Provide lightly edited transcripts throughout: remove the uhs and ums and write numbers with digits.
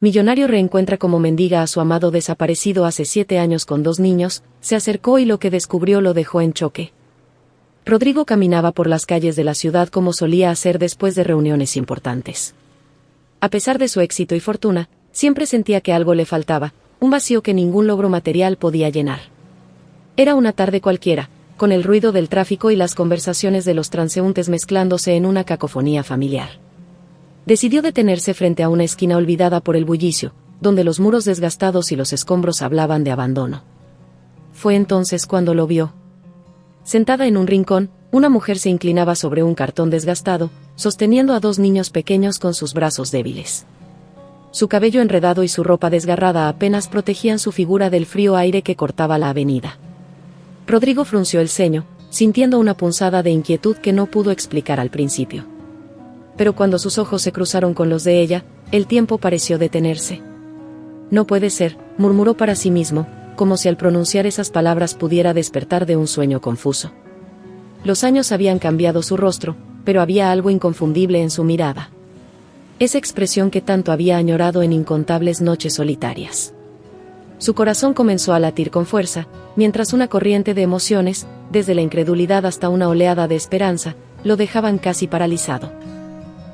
millonario reencuentra como mendiga a su amado desaparecido hace 7 años con 2 niños, se acercó y lo que descubrió lo dejó en choque. Rodrigo caminaba por las calles de la ciudad como solía hacer después de reuniones importantes. A pesar de su éxito y fortuna, siempre sentía que algo le faltaba, un vacío que ningún logro material podía llenar. Era una tarde cualquiera, con el ruido del tráfico y las conversaciones de los transeúntes mezclándose en una cacofonía familiar. Decidió detenerse frente a una esquina olvidada por el bullicio, donde los muros desgastados y los escombros hablaban de abandono. Fue entonces cuando lo vio. Sentada en un rincón, una mujer se inclinaba sobre un cartón desgastado, sosteniendo a 2 niños pequeños con sus brazos débiles. Su cabello enredado y su ropa desgarrada apenas protegían su figura del frío aire que cortaba la avenida. Rodrigo frunció el ceño, sintiendo una punzada de inquietud que no pudo explicar al principio. Pero cuando sus ojos se cruzaron con los de ella, el tiempo pareció detenerse. No puede ser, murmuró para sí mismo, como si al pronunciar esas palabras pudiera despertar de un sueño confuso. Los años habían cambiado su rostro, pero había algo inconfundible en su mirada. Esa expresión que tanto había añorado en incontables noches solitarias. Su corazón comenzó a latir con fuerza, mientras una corriente de emociones, desde la incredulidad hasta una oleada de esperanza, lo dejaban casi paralizado.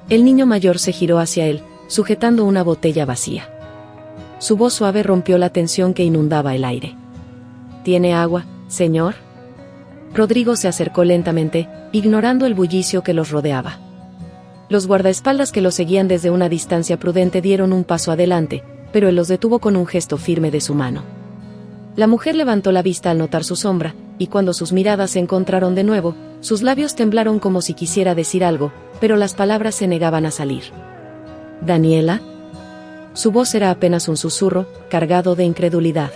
El niño mayor se giró hacia él, sujetando una botella vacía. Su voz suave rompió la tensión que inundaba el aire. ¿Tiene agua, señor? Rodrigo se acercó lentamente, ignorando el bullicio que los rodeaba. Los guardaespaldas que lo seguían desde una distancia prudente dieron un paso adelante, pero él los detuvo con un gesto firme de su mano. La mujer levantó la vista al notar su sombra, y cuando sus miradas se encontraron de nuevo, sus labios temblaron como si quisiera decir algo, pero las palabras se negaban a salir. ¿Daniela? Su voz era apenas un susurro, cargado de incredulidad.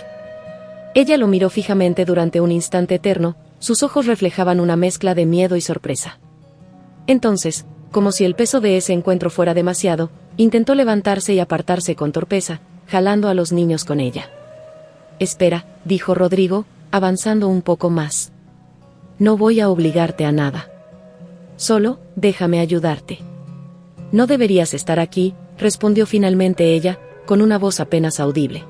Ella lo miró fijamente durante un instante eterno, sus ojos reflejaban una mezcla de miedo y sorpresa. Entonces, como si el peso de ese encuentro fuera demasiado, intentó levantarse y apartarse con torpeza, jalando a los niños con ella. Espera, dijo Rodrigo, avanzando un poco más. No voy a obligarte a nada. Solo, déjame ayudarte. No deberías estar aquí, respondió finalmente ella, con una voz apenas audible.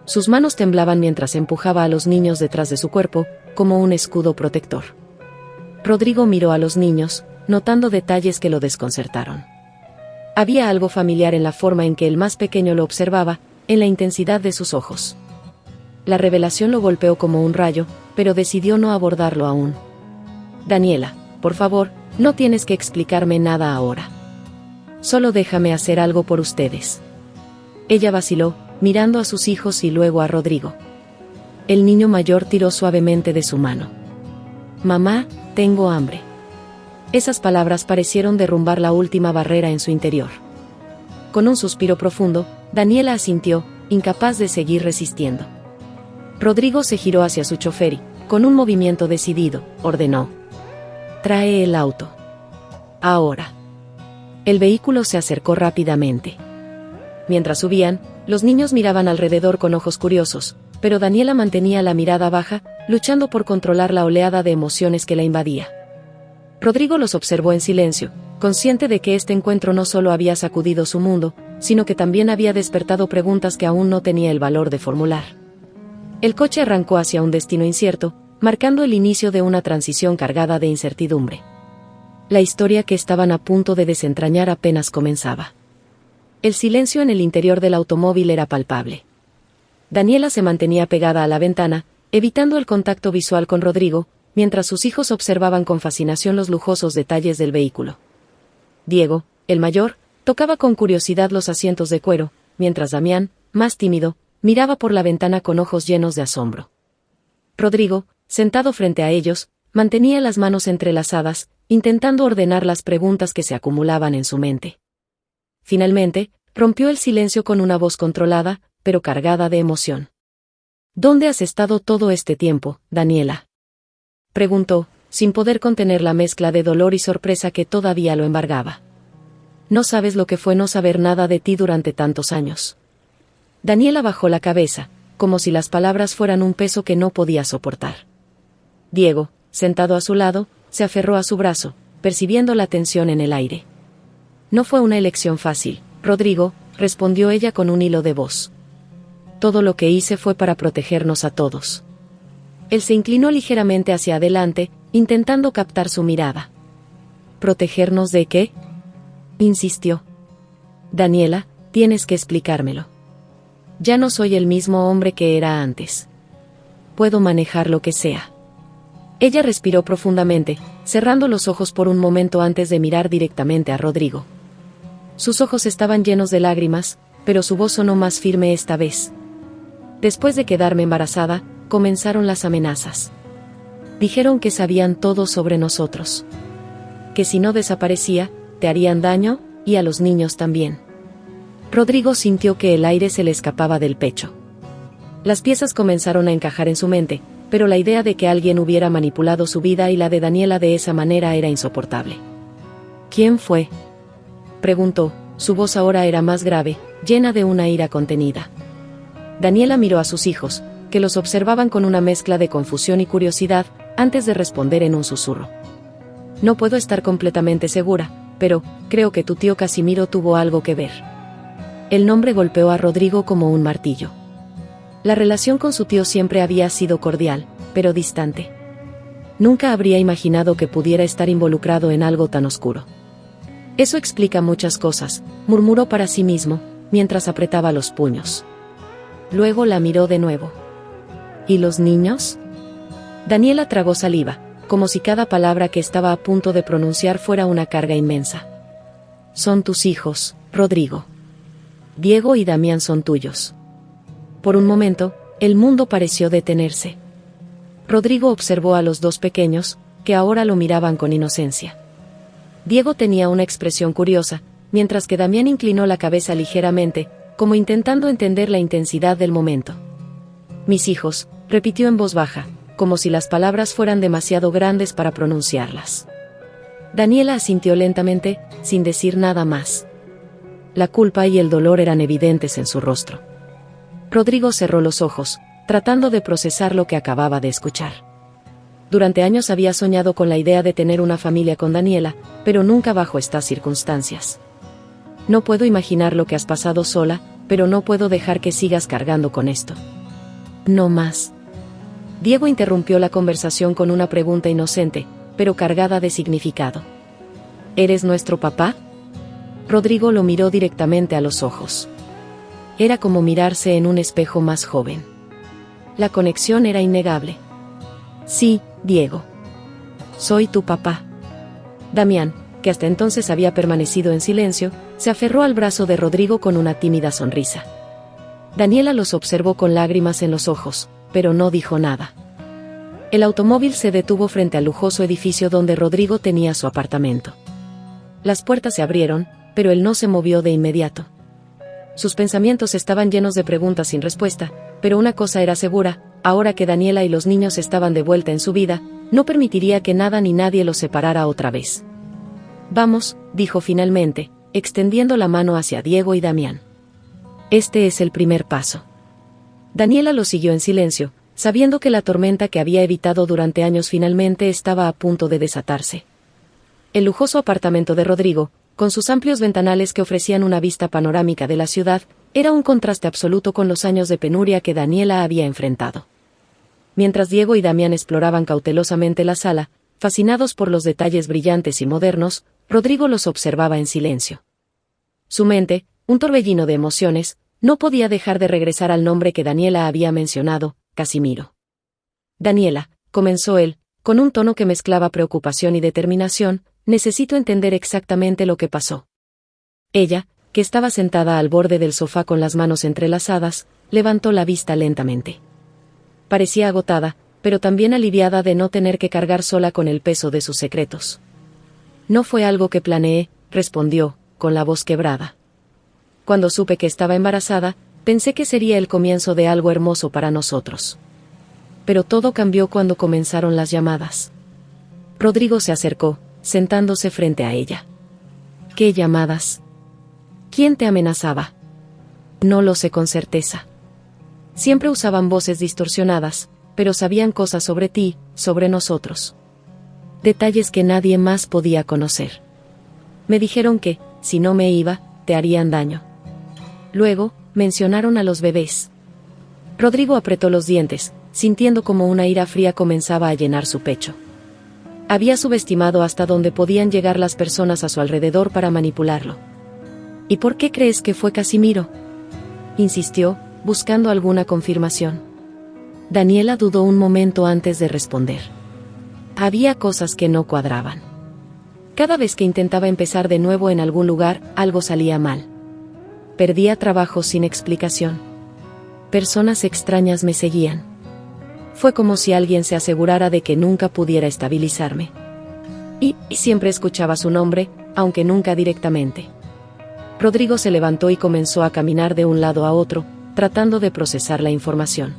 Sus manos temblaban mientras empujaba a los niños detrás de su cuerpo, como un escudo protector. Rodrigo miró a los niños, notando detalles que lo desconcertaron. Había algo familiar en la forma en que el más pequeño lo observaba, en la intensidad de sus ojos. La revelación lo golpeó como un rayo, pero decidió no abordarlo aún. Daniela, por favor, no tienes que explicarme nada ahora. Solo déjame hacer algo por ustedes. Ella vaciló, mirando a sus hijos y luego a Rodrigo. El niño mayor tiró suavemente de su mano. Mamá, tengo hambre. Esas palabras parecieron derrumbar la última barrera en su interior. Con un suspiro profundo, Daniela asintió, incapaz de seguir resistiendo. Rodrigo se giró hacia su chofer y, con un movimiento decidido, ordenó: «Trae el auto. Ahora». El vehículo se acercó rápidamente. Mientras subían, los niños miraban alrededor con ojos curiosos, pero Daniela mantenía la mirada baja, luchando por controlar la oleada de emociones que la invadía. Rodrigo los observó en silencio, consciente de que este encuentro no solo había sacudido su mundo, sino que también había despertado preguntas que aún no tenía el valor de formular. El coche arrancó hacia un destino incierto, marcando el inicio de una transición cargada de incertidumbre. La historia que estaban a punto de desentrañar apenas comenzaba. El silencio en el interior del automóvil era palpable. Daniela se mantenía pegada a la ventana, evitando el contacto visual con Rodrigo, mientras sus hijos observaban con fascinación los lujosos detalles del vehículo. Diego, el mayor, tocaba con curiosidad los asientos de cuero, mientras Damián, más tímido, miraba por la ventana con ojos llenos de asombro. Rodrigo, sentado frente a ellos, mantenía las manos entrelazadas, intentando ordenar las preguntas que se acumulaban en su mente. Finalmente, rompió el silencio con una voz controlada, pero cargada de emoción. ¿Dónde has estado todo este tiempo, Daniela?, preguntó, sin poder contener la mezcla de dolor y sorpresa que todavía lo embargaba. No sabes lo que fue no saber nada de ti durante tantos años. Daniela bajó la cabeza, como si las palabras fueran un peso que no podía soportar. Diego, sentado a su lado, se aferró a su brazo, percibiendo la tensión en el aire. No fue una elección fácil, Rodrigo, respondió ella con un hilo de voz. Todo lo que hice fue para protegernos a todos. Él se inclinó ligeramente hacia adelante, intentando captar su mirada. ¿Protegernos de qué?, insistió. Daniela, tienes que explicármelo. Ya no soy el mismo hombre que era antes. Puedo manejar lo que sea. Ella respiró profundamente, cerrando los ojos por un momento antes de mirar directamente a Rodrigo. Sus ojos estaban llenos de lágrimas, pero su voz sonó más firme esta vez. Después de quedarme embarazada, comenzaron las amenazas. Dijeron que sabían todo sobre nosotros. Que si no desaparecía, te harían daño, y a los niños también. Rodrigo sintió que el aire se le escapaba del pecho. Las piezas comenzaron a encajar en su mente, pero la idea de que alguien hubiera manipulado su vida y la de Daniela de esa manera era insoportable. ¿Quién fue?, preguntó, su voz ahora era más grave, llena de una ira contenida. Daniela miró a sus hijos, que los observaban con una mezcla de confusión y curiosidad, antes de responder en un susurro. No puedo estar completamente segura, pero creo que tu tío Casimiro tuvo algo que ver. El nombre golpeó a Rodrigo como un martillo. La relación con su tío siempre había sido cordial, pero distante. Nunca habría imaginado que pudiera estar involucrado en algo tan oscuro. Eso explica muchas cosas, murmuró para sí mismo, mientras apretaba los puños. Luego la miró de nuevo. ¿Y los niños? Daniela tragó saliva, como si cada palabra que estaba a punto de pronunciar fuera una carga inmensa. Son tus hijos, Rodrigo. Diego y Damián son tuyos. Por un momento, el mundo pareció detenerse. Rodrigo observó a los dos pequeños, que ahora lo miraban con inocencia. Diego tenía una expresión curiosa, mientras que Damián inclinó la cabeza ligeramente, como intentando entender la intensidad del momento. Mis hijos, repitió en voz baja, como si las palabras fueran demasiado grandes para pronunciarlas. Daniela asintió lentamente, sin decir nada más. La culpa y el dolor eran evidentes en su rostro. Rodrigo cerró los ojos, tratando de procesar lo que acababa de escuchar. Durante años había soñado con la idea de tener una familia con Daniela, pero nunca bajo estas circunstancias. No puedo imaginar lo que has pasado sola, pero no puedo dejar que sigas cargando con esto. No más. Diego interrumpió la conversación con una pregunta inocente, pero cargada de significado. ¿Eres nuestro papá? Rodrigo lo miró directamente a los ojos. Era como mirarse en un espejo más joven. La conexión era innegable. Sí, Diego. Soy tu papá. Damián, que hasta entonces había permanecido en silencio, se aferró al brazo de Rodrigo con una tímida sonrisa. Daniela los observó con lágrimas en los ojos, pero no dijo nada. El automóvil se detuvo frente al lujoso edificio donde Rodrigo tenía su apartamento. Las puertas se abrieron, pero él no se movió de inmediato. Sus pensamientos estaban llenos de preguntas sin respuesta, pero una cosa era segura, ahora que Daniela y los niños estaban de vuelta en su vida, no permitiría que nada ni nadie los separara otra vez. Vamos, dijo finalmente, extendiendo la mano hacia Diego y Damián. Este es el primer paso. Daniela lo siguió en silencio, sabiendo que la tormenta que había evitado durante años finalmente estaba a punto de desatarse. El lujoso apartamento de Rodrigo, con sus amplios ventanales que ofrecían una vista panorámica de la ciudad, era un contraste absoluto con los años de penuria que Daniela había enfrentado. Mientras Diego y Damián exploraban cautelosamente la sala, fascinados por los detalles brillantes y modernos, Rodrigo los observaba en silencio. Su mente, un torbellino de emociones, no podía dejar de regresar al nombre que Daniela había mencionado, Casimiro. Daniela, comenzó él, con un tono que mezclaba preocupación y determinación, necesito entender exactamente lo que pasó. Ella, que estaba sentada al borde del sofá con las manos entrelazadas, levantó la vista lentamente. Parecía agotada, pero también aliviada de no tener que cargar sola con el peso de sus secretos. No fue algo que planeé, respondió, con la voz quebrada. Cuando supe que estaba embarazada, pensé que sería el comienzo de algo hermoso para nosotros. Pero todo cambió cuando comenzaron las llamadas. Rodrigo se acercó, sentándose frente a ella. ¿Qué llamadas? ¿Quién te amenazaba? No lo sé con certeza. Siempre usaban voces distorsionadas, pero sabían cosas sobre ti, sobre nosotros. Detalles que nadie más podía conocer. Me dijeron que, si no me iba, te harían daño. Luego, mencionaron a los bebés. Rodrigo apretó los dientes, sintiendo como una ira fría comenzaba a llenar su pecho. Había subestimado hasta dónde podían llegar las personas a su alrededor para manipularlo. ¿Y por qué crees que fue Casimiro?, insistió, buscando alguna confirmación. Daniela dudó un momento antes de responder. Había cosas que no cuadraban. Cada vez que intentaba empezar de nuevo en algún lugar, algo salía mal. Perdía trabajo sin explicación. Personas extrañas me seguían. Fue como si alguien se asegurara de que nunca pudiera estabilizarme. Y siempre escuchaba su nombre, aunque nunca directamente. Rodrigo se levantó y comenzó a caminar de un lado a otro, tratando de procesar la información.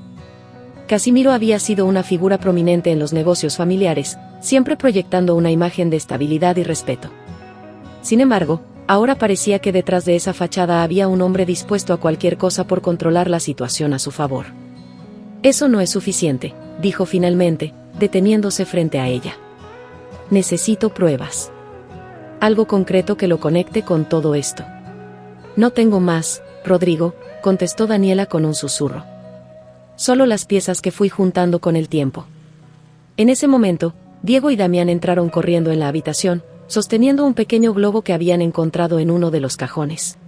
Casimiro había sido una figura prominente en los negocios familiares, siempre proyectando una imagen de estabilidad y respeto. Sin embargo, ahora parecía que detrás de esa fachada había un hombre dispuesto a cualquier cosa por controlar la situación a su favor. Eso no es suficiente, dijo finalmente, deteniéndose frente a ella. Necesito pruebas. Algo concreto que lo conecte con todo esto. No tengo más, Rodrigo, contestó Daniela con un susurro. Solo las piezas que fui juntando con el tiempo. En ese momento, Diego y Damián entraron corriendo en la habitación, sosteniendo un pequeño globo que habían encontrado en uno de los cajones.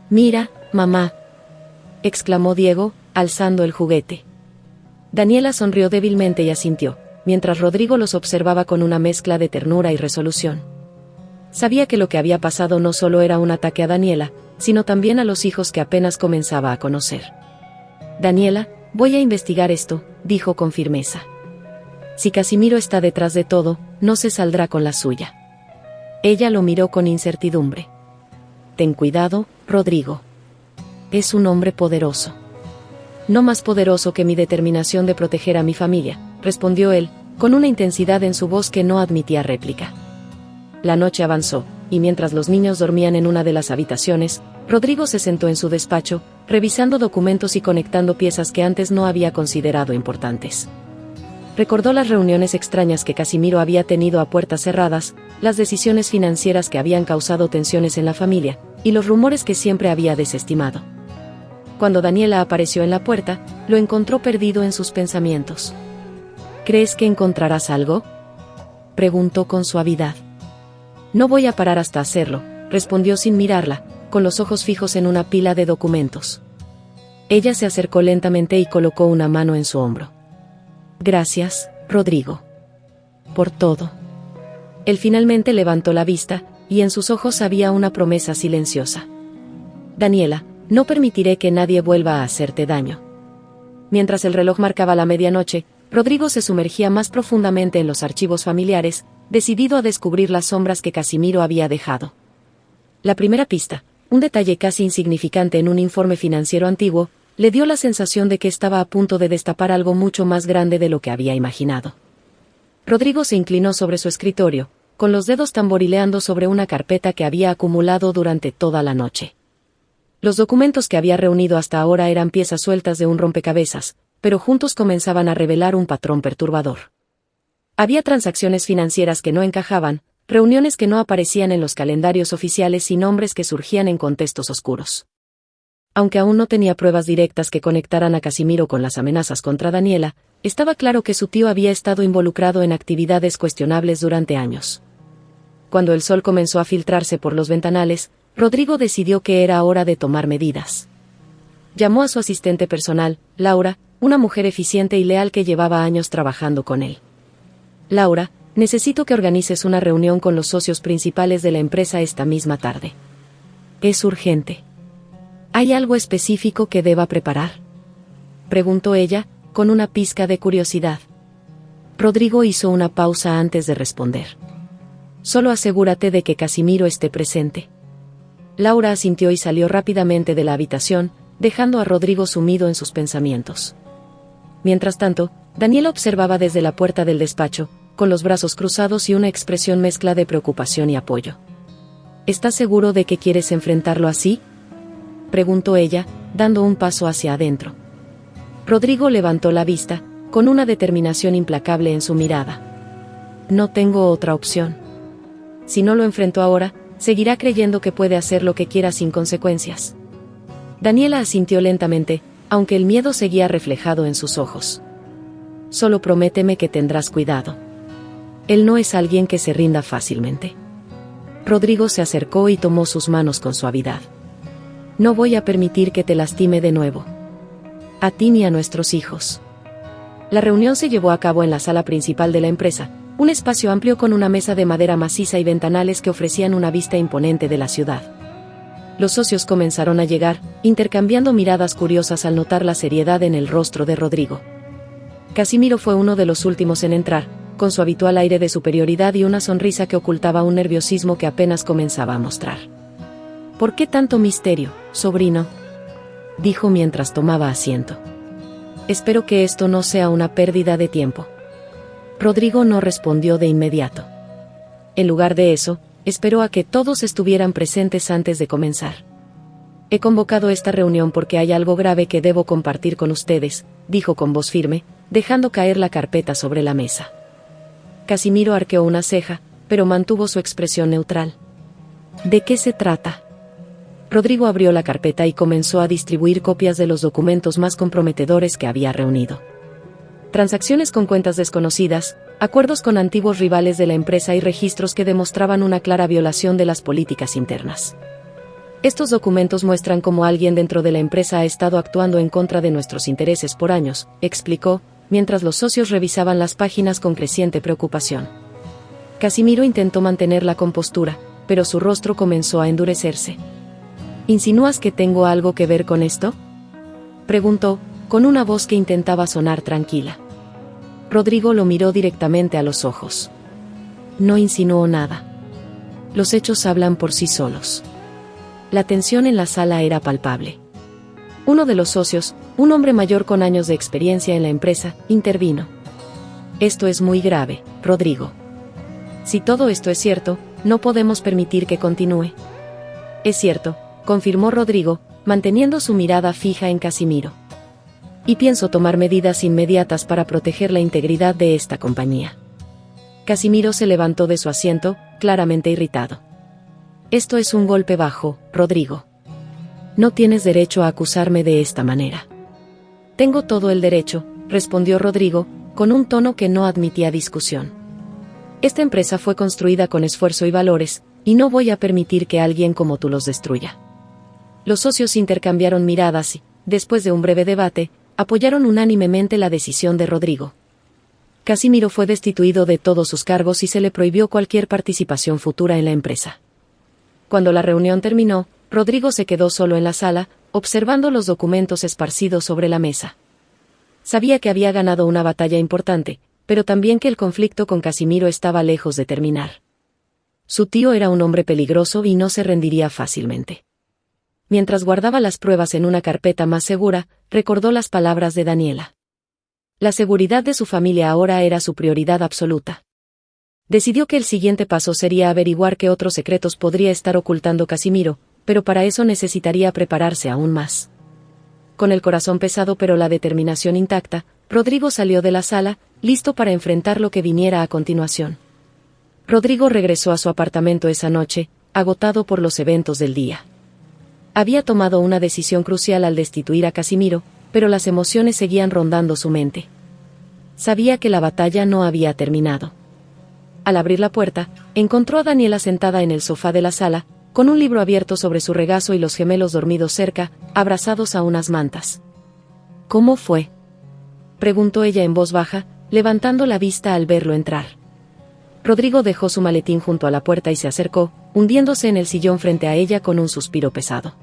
«Mira, mamá», exclamó Diego, alzando el juguete. Daniela sonrió débilmente y asintió, mientras Rodrigo los observaba con una mezcla de ternura y resolución. Sabía que lo que había pasado no solo era un ataque a Daniela, sino también a los hijos que apenas comenzaba a conocer. «Daniela, voy a investigar esto», dijo con firmeza. «Si Casimiro está detrás de todo, no se saldrá con la suya». Ella lo miró con incertidumbre. «Ten cuidado, Rodrigo. Es un hombre poderoso». «No más poderoso que mi determinación de proteger a mi familia», respondió él, con una intensidad en su voz que no admitía réplica. La noche avanzó, y mientras los niños dormían en una de las habitaciones, Rodrigo se sentó en su despacho, revisando documentos y conectando piezas que antes no había considerado importantes. Recordó las reuniones extrañas que Casimiro había tenido a puertas cerradas, las decisiones financieras que habían causado tensiones en la familia, y los rumores que siempre había desestimado. Cuando Daniela apareció en la puerta, lo encontró perdido en sus pensamientos. «¿Crees que encontrarás algo?», preguntó con suavidad. «No voy a parar hasta hacerlo», respondió sin mirarla, con los ojos fijos en una pila de documentos. Ella se acercó lentamente y colocó una mano en su hombro. «Gracias, Rodrigo. Por todo». Él finalmente levantó la vista, y en sus ojos había una promesa silenciosa. «Daniela, no permitiré que nadie vuelva a hacerte daño». Mientras el reloj marcaba la medianoche, Rodrigo se sumergía más profundamente en los archivos familiares, decidido a descubrir las sombras que Casimiro había dejado. La primera pista, un detalle casi insignificante en un informe financiero antiguo, le dio la sensación de que estaba a punto de destapar algo mucho más grande de lo que había imaginado. Rodrigo se inclinó sobre su escritorio, con los dedos tamborileando sobre una carpeta que había acumulado durante toda la noche. Los documentos que había reunido hasta ahora eran piezas sueltas de un rompecabezas, pero juntos comenzaban a revelar un patrón perturbador. Había transacciones financieras que no encajaban, reuniones que no aparecían en los calendarios oficiales y nombres que surgían en contextos oscuros. Aunque aún no tenía pruebas directas que conectaran a Casimiro con las amenazas contra Daniela, estaba claro que su tío había estado involucrado en actividades cuestionables durante años. Cuando el sol comenzó a filtrarse por los ventanales, Rodrigo decidió que era hora de tomar medidas. Llamó a su asistente personal, Laura, una mujer eficiente y leal que llevaba años trabajando con él. «Laura, necesito que organices una reunión con los socios principales de la empresa esta misma tarde. Es urgente». «¿Hay algo específico que deba preparar?», preguntó ella, con una pizca de curiosidad. Rodrigo hizo una pausa antes de responder. «Solo asegúrate de que Casimiro esté presente». Laura asintió y salió rápidamente de la habitación, dejando a Rodrigo sumido en sus pensamientos. Mientras tanto, Daniela observaba desde la puerta del despacho, con los brazos cruzados y una expresión mezcla de preocupación y apoyo. «¿Estás seguro de que quieres enfrentarlo así?», preguntó ella, dando un paso hacia adentro. Rodrigo levantó la vista, con una determinación implacable en su mirada. «No tengo otra opción. Si no lo enfrento ahora, seguirá creyendo que puede hacer lo que quiera sin consecuencias». Daniela asintió lentamente, aunque el miedo seguía reflejado en sus ojos. Solo prométeme que tendrás cuidado. Él no es alguien que se rinda fácilmente. Rodrigo se acercó y tomó sus manos con suavidad. No voy a permitir que te lastime de nuevo. A ti ni a nuestros hijos. La reunión se llevó a cabo en la sala principal de la empresa, un espacio amplio con una mesa de madera maciza y ventanales que ofrecían una vista imponente de la ciudad. Los socios comenzaron a llegar, intercambiando miradas curiosas al notar la seriedad en el rostro de Rodrigo. Casimiro fue uno de los últimos en entrar, con su habitual aire de superioridad y una sonrisa que ocultaba un nerviosismo que apenas comenzaba a mostrar. ¿Por qué tanto misterio, sobrino?, dijo mientras tomaba asiento. Espero que esto no sea una pérdida de tiempo. Rodrigo no respondió de inmediato. En lugar de eso, esperó a que todos estuvieran presentes antes de comenzar. He convocado esta reunión porque hay algo grave que debo compartir con ustedes, dijo con voz firme, dejando caer la carpeta sobre la mesa. Casimiro arqueó una ceja, pero mantuvo su expresión neutral. ¿De qué se trata? Rodrigo abrió la carpeta y comenzó a distribuir copias de los documentos más comprometedores que había reunido. Transacciones con cuentas desconocidas, acuerdos con antiguos rivales de la empresa y registros que demostraban una clara violación de las políticas internas. Estos documentos muestran cómo alguien dentro de la empresa ha estado actuando en contra de nuestros intereses por años, explicó, mientras los socios revisaban las páginas con creciente preocupación. Casimiro intentó mantener la compostura, pero su rostro comenzó a endurecerse. ¿Insinúas que tengo algo que ver con esto?, preguntó, con una voz que intentaba sonar tranquila. Rodrigo lo miró directamente a los ojos. No insinuó nada. Los hechos hablan por sí solos. La tensión en la sala era palpable. Uno de los socios, un hombre mayor con años de experiencia en la empresa, intervino. Esto es muy grave, Rodrigo. Si todo esto es cierto, no podemos permitir que continúe. Es cierto, confirmó Rodrigo, manteniendo su mirada fija en Casimiro. Y pienso tomar medidas inmediatas para proteger la integridad de esta compañía. Casimiro se levantó de su asiento, claramente irritado. Esto es un golpe bajo, Rodrigo. No tienes derecho a acusarme de esta manera. Tengo todo el derecho, respondió Rodrigo, con un tono que no admitía discusión. Esta empresa fue construida con esfuerzo y valores, y no voy a permitir que alguien como tú los destruya. Los socios intercambiaron miradas y, después de un breve debate, apoyaron unánimemente la decisión de Rodrigo. Casimiro fue destituido de todos sus cargos y se le prohibió cualquier participación futura en la empresa. Cuando la reunión terminó, Rodrigo se quedó solo en la sala, observando los documentos esparcidos sobre la mesa. Sabía que había ganado una batalla importante, pero también que el conflicto con Casimiro estaba lejos de terminar. Su tío era un hombre peligroso y no se rendiría fácilmente. Mientras guardaba las pruebas en una carpeta más segura, recordó las palabras de Daniela. La seguridad de su familia ahora era su prioridad absoluta. Decidió que el siguiente paso sería averiguar qué otros secretos podría estar ocultando Casimiro, pero para eso necesitaría prepararse aún más. Con el corazón pesado pero la determinación intacta, Rodrigo salió de la sala, listo para enfrentar lo que viniera a continuación. Rodrigo regresó a su apartamento esa noche, agotado por los eventos del día. Había tomado una decisión crucial al destituir a Casimiro, pero las emociones seguían rondando su mente. Sabía que la batalla no había terminado. Al abrir la puerta, encontró a Daniela sentada en el sofá de la sala, con un libro abierto sobre su regazo y los gemelos dormidos cerca, abrazados a unas mantas. ¿Cómo fue?, preguntó ella en voz baja, levantando la vista al verlo entrar. Rodrigo dejó su maletín junto a la puerta y se acercó, hundiéndose en el sillón frente a ella con un suspiro pesado.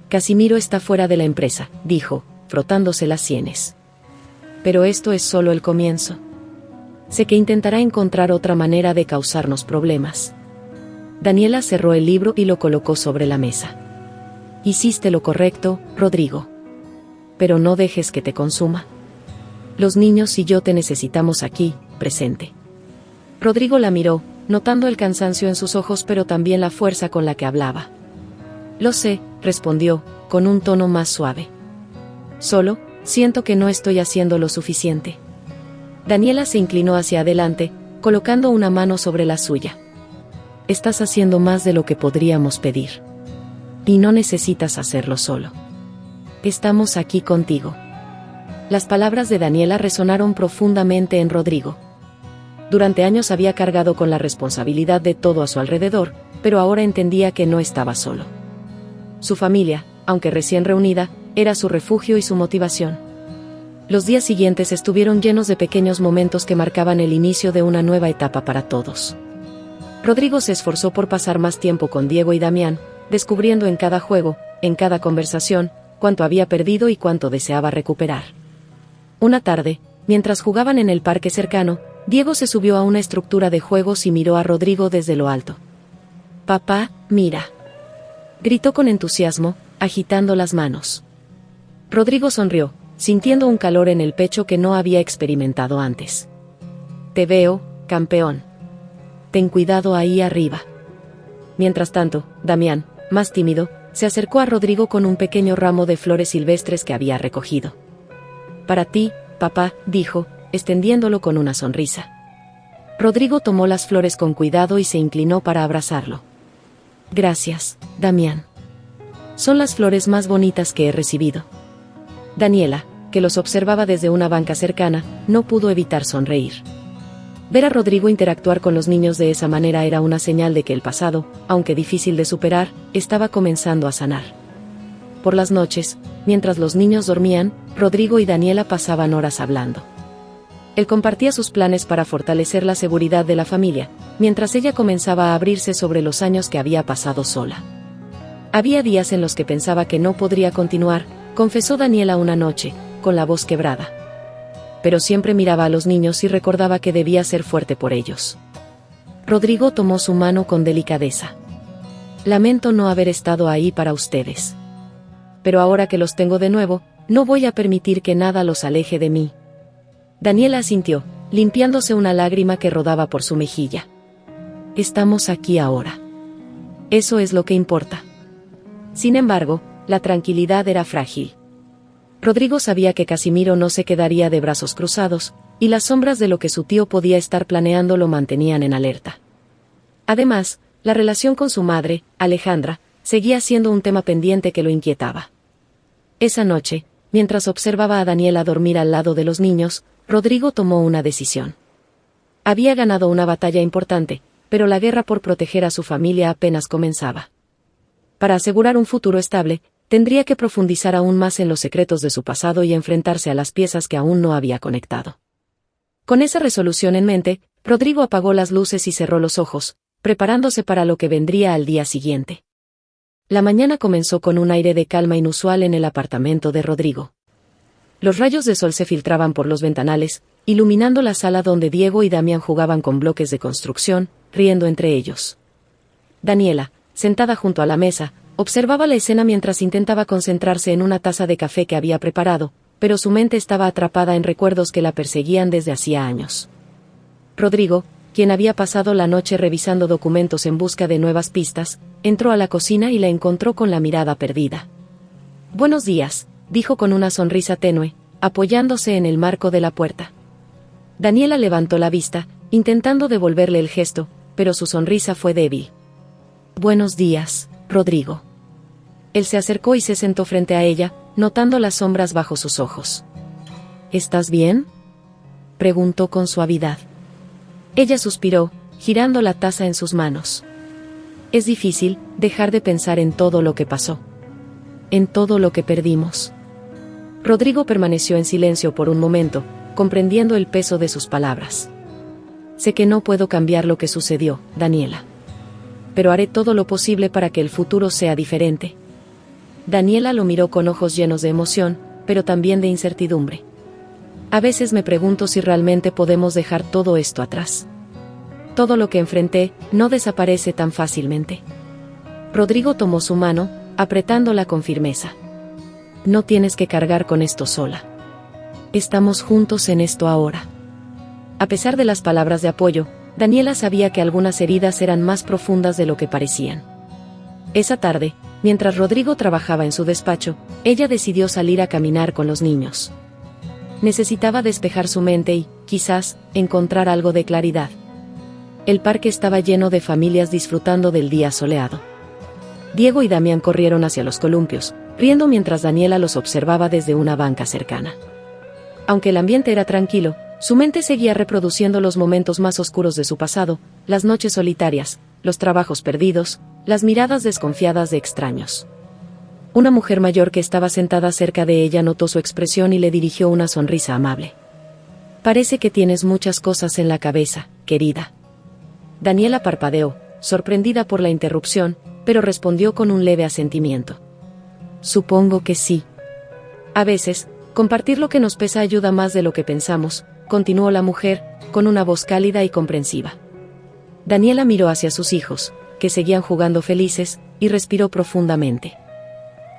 Casimiro está fuera de la empresa, dijo, frotándose las sienes. Pero esto es solo el comienzo. Sé que intentará encontrar otra manera de causarnos problemas. Daniela cerró el libro y lo colocó sobre la mesa. Hiciste lo correcto, Rodrigo. Pero no dejes que te consuma. Los niños y yo te necesitamos aquí, presente. Rodrigo la miró, notando el cansancio en sus ojos pero también la fuerza con la que hablaba. Lo sé, respondió, con un tono más suave. Solo, siento que no estoy haciendo lo suficiente. Daniela se inclinó hacia adelante, colocando una mano sobre la suya. Estás haciendo más de lo que podríamos pedir. Y no necesitas hacerlo solo. Estamos aquí contigo. Las palabras de Daniela resonaron profundamente en Rodrigo. Durante años había cargado con la responsabilidad de todo a su alrededor, pero ahora entendía que no estaba solo. Su familia, aunque recién reunida, era su refugio y su motivación. Los días siguientes estuvieron llenos de pequeños momentos que marcaban el inicio de una nueva etapa para todos. Rodrigo se esforzó por pasar más tiempo con Diego y Damián, descubriendo en cada juego, en cada conversación, cuánto había perdido y cuánto deseaba recuperar. Una tarde, mientras jugaban en el parque cercano, Diego se subió a una estructura de juegos y miró a Rodrigo desde lo alto. «Papá, mira», gritó con entusiasmo, agitando las manos. Rodrigo sonrió, sintiendo un calor en el pecho que no había experimentado antes. «Te veo, campeón. Ten cuidado ahí arriba». Mientras tanto, Damián, más tímido, se acercó a Rodrigo con un pequeño ramo de flores silvestres que había recogido. «Para ti, papá», dijo, extendiéndolo con una sonrisa. Rodrigo tomó las flores con cuidado y se inclinó para abrazarlo. «Gracias, Damián. Son las flores más bonitas que he recibido». Daniela, que los observaba desde una banca cercana, no pudo evitar sonreír. Ver a Rodrigo interactuar con los niños de esa manera era una señal de que el pasado, aunque difícil de superar, estaba comenzando a sanar. Por las noches, mientras los niños dormían, Rodrigo y Daniela pasaban horas hablando. Él compartía sus planes para fortalecer la seguridad de la familia, mientras ella comenzaba a abrirse sobre los años que había pasado sola. Había días en los que pensaba que no podría continuar, confesó Daniela una noche, con la voz quebrada. Pero siempre miraba a los niños y recordaba que debía ser fuerte por ellos. Rodrigo tomó su mano con delicadeza. «Lamento no haber estado ahí para ustedes. Pero ahora que los tengo de nuevo, no voy a permitir que nada los aleje de mí». Daniela asintió, limpiándose una lágrima que rodaba por su mejilla. «Estamos aquí ahora. Eso es lo que importa». Sin embargo, la tranquilidad era frágil. Rodrigo sabía que Casimiro no se quedaría de brazos cruzados, y las sombras de lo que su tío podía estar planeando lo mantenían en alerta. Además, la relación con su madre, Alejandra, seguía siendo un tema pendiente que lo inquietaba. Esa noche, mientras observaba a Daniela dormir al lado de los niños, Rodrigo tomó una decisión. Había ganado una batalla importante, pero la guerra por proteger a su familia apenas comenzaba. Para asegurar un futuro estable, tendría que profundizar aún más en los secretos de su pasado y enfrentarse a las piezas que aún no había conectado. Con esa resolución en mente, Rodrigo apagó las luces y cerró los ojos, preparándose para lo que vendría al día siguiente. La mañana comenzó con un aire de calma inusual en el apartamento de Rodrigo. Los rayos de sol se filtraban por los ventanales, iluminando la sala donde Diego y Damián jugaban con bloques de construcción, riendo entre ellos. Daniela, sentada junto a la mesa, observaba la escena mientras intentaba concentrarse en una taza de café que había preparado, pero su mente estaba atrapada en recuerdos que la perseguían desde hacía años. Rodrigo, quien había pasado la noche revisando documentos en busca de nuevas pistas, entró a la cocina y la encontró con la mirada perdida. «Buenos días», dijo con una sonrisa tenue, apoyándose en el marco de la puerta. Daniela levantó la vista, intentando devolverle el gesto, pero su sonrisa fue débil. «Buenos días, Rodrigo». Él se acercó y se sentó frente a ella, notando las sombras bajo sus ojos. «¿Estás bien?», preguntó con suavidad. Ella suspiró, girando la taza en sus manos. «Es difícil dejar de pensar en todo lo que pasó. En todo lo que perdimos». Rodrigo permaneció en silencio por un momento, comprendiendo el peso de sus palabras. «Sé que no puedo cambiar lo que sucedió, Daniela. Pero haré todo lo posible para que el futuro sea diferente». Daniela lo miró con ojos llenos de emoción, pero también de incertidumbre. «A veces me pregunto si realmente podemos dejar todo esto atrás. Todo lo que enfrenté no desaparece tan fácilmente». Rodrigo tomó su mano, apretándola con firmeza. «No tienes que cargar con esto sola. Estamos juntos en esto ahora». A pesar de las palabras de apoyo, Daniela sabía que algunas heridas eran más profundas de lo que parecían. Esa tarde, mientras Rodrigo trabajaba en su despacho, ella decidió salir a caminar con los niños. Necesitaba despejar su mente y, quizás, encontrar algo de claridad. El parque estaba lleno de familias disfrutando del día soleado. Diego y Damián corrieron hacia los columpios, riendo mientras Daniela los observaba desde una banca cercana. Aunque el ambiente era tranquilo, su mente seguía reproduciendo los momentos más oscuros de su pasado, las noches solitarias, los trabajos perdidos, las miradas desconfiadas de extraños. Una mujer mayor que estaba sentada cerca de ella notó su expresión y le dirigió una sonrisa amable. «Parece que tienes muchas cosas en la cabeza, querida». Daniela parpadeó, sorprendida por la interrupción, pero respondió con un leve asentimiento. «Supongo que sí. A veces, compartir lo que nos pesa ayuda más de lo que pensamos», continuó la mujer, con una voz cálida y comprensiva. Daniela miró hacia sus hijos, que seguían jugando felices, y respiró profundamente.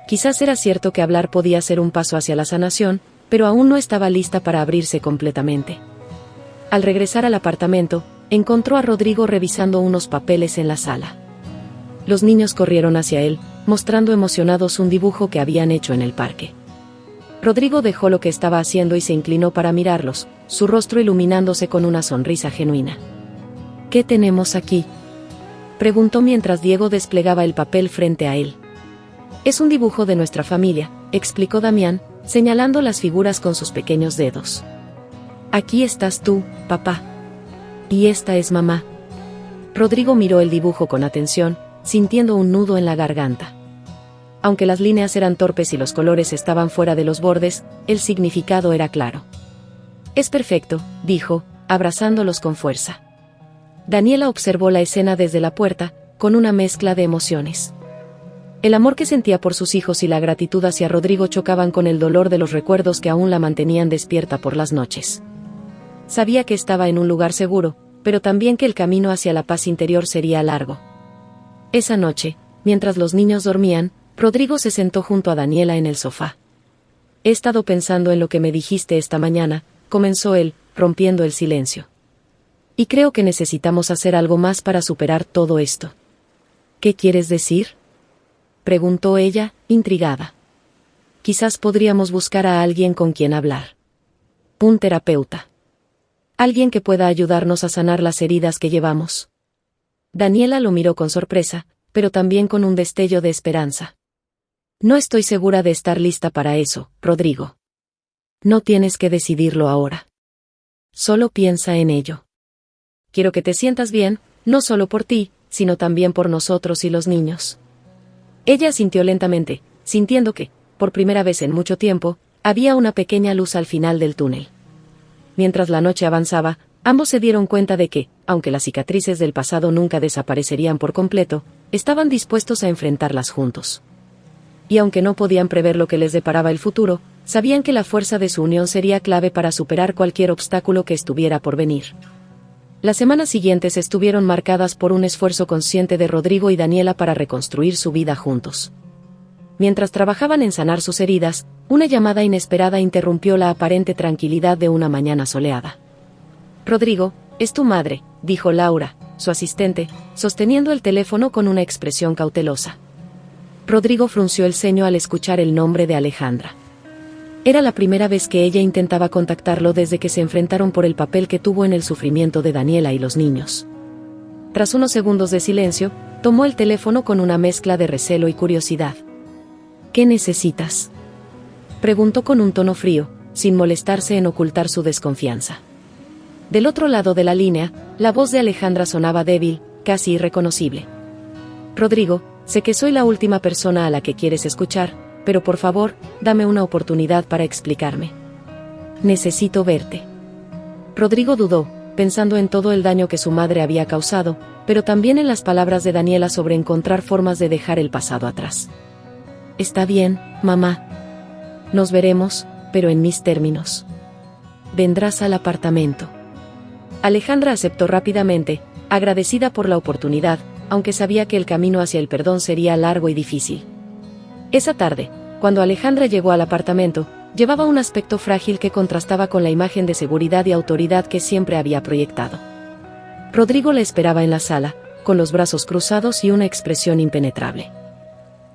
Quizás era cierto que hablar podía ser un paso hacia la sanación, pero aún no estaba lista para abrirse completamente. Al regresar al apartamento, encontró a Rodrigo revisando unos papeles en la sala. Los niños corrieron hacia él, mostrando emocionados un dibujo que habían hecho en el parque. Rodrigo dejó lo que estaba haciendo y se inclinó para mirarlos, su rostro iluminándose con una sonrisa genuina. «¿Qué tenemos aquí?», preguntó mientras Diego desplegaba el papel frente a él. «Es un dibujo de nuestra familia», explicó Damián, señalando las figuras con sus pequeños dedos. «Aquí estás tú, papá. Y esta es mamá». Rodrigo miró el dibujo con atención, sintiendo un nudo en la garganta. Aunque las líneas eran torpes y los colores estaban fuera de los bordes, el significado era claro. «Es perfecto», dijo, abrazándolos con fuerza. Daniela observó la escena desde la puerta, con una mezcla de emociones. El amor que sentía por sus hijos y la gratitud hacia Rodrigo chocaban con el dolor de los recuerdos que aún la mantenían despierta por las noches. Sabía que estaba en un lugar seguro, pero también que el camino hacia la paz interior sería largo. Esa noche, mientras los niños dormían, Rodrigo se sentó junto a Daniela en el sofá. «He estado pensando en lo que me dijiste esta mañana», comenzó él, rompiendo el silencio. «Y creo que necesitamos hacer algo más para superar todo esto». «¿Qué quieres decir?», preguntó ella, intrigada. «Quizás podríamos buscar a alguien con quien hablar. Un terapeuta. Alguien que pueda ayudarnos a sanar las heridas que llevamos». Daniela lo miró con sorpresa, pero también con un destello de esperanza. «No estoy segura de estar lista para eso, Rodrigo. No tienes que decidirlo ahora. Solo piensa en ello. Quiero que te sientas bien, no solo por ti, sino también por nosotros y los niños». Ella asintió lentamente, sintiendo que, por primera vez en mucho tiempo, había una pequeña luz al final del túnel. Mientras la noche avanzaba, ambos se dieron cuenta de que, aunque las cicatrices del pasado nunca desaparecerían por completo, estaban dispuestos a enfrentarlas juntos. Y aunque no podían prever lo que les deparaba el futuro, sabían que la fuerza de su unión sería clave para superar cualquier obstáculo que estuviera por venir. Las semanas siguientes estuvieron marcadas por un esfuerzo consciente de Rodrigo y Daniela para reconstruir su vida juntos. Mientras trabajaban en sanar sus heridas, una llamada inesperada interrumpió la aparente tranquilidad de una mañana soleada. «Rodrigo, es tu madre», dijo Laura, su asistente, sosteniendo el teléfono con una expresión cautelosa. Rodrigo frunció el ceño al escuchar el nombre de Alejandra. Era la primera vez que ella intentaba contactarlo desde que se enfrentaron por el papel que tuvo en el sufrimiento de Daniela y los niños. Tras unos segundos de silencio, tomó el teléfono con una mezcla de recelo y curiosidad. «¿Qué necesitas?», preguntó con un tono frío, sin molestarse en ocultar su desconfianza. Del otro lado de la línea, la voz de Alejandra sonaba débil, casi irreconocible. «Rodrigo, sé que soy la última persona a la que quieres escuchar, pero por favor, dame una oportunidad para explicarme. Necesito verte». Rodrigo dudó, pensando en todo el daño que su madre había causado, pero también en las palabras de Daniela sobre encontrar formas de dejar el pasado atrás. «Está bien, mamá. Nos veremos, pero en mis términos. Vendrás al apartamento». Alejandra aceptó rápidamente, agradecida por la oportunidad, aunque sabía que el camino hacia el perdón sería largo y difícil. Esa tarde, cuando Alejandra llegó al apartamento, llevaba un aspecto frágil que contrastaba con la imagen de seguridad y autoridad que siempre había proyectado. Rodrigo la esperaba en la sala, con los brazos cruzados y una expresión impenetrable.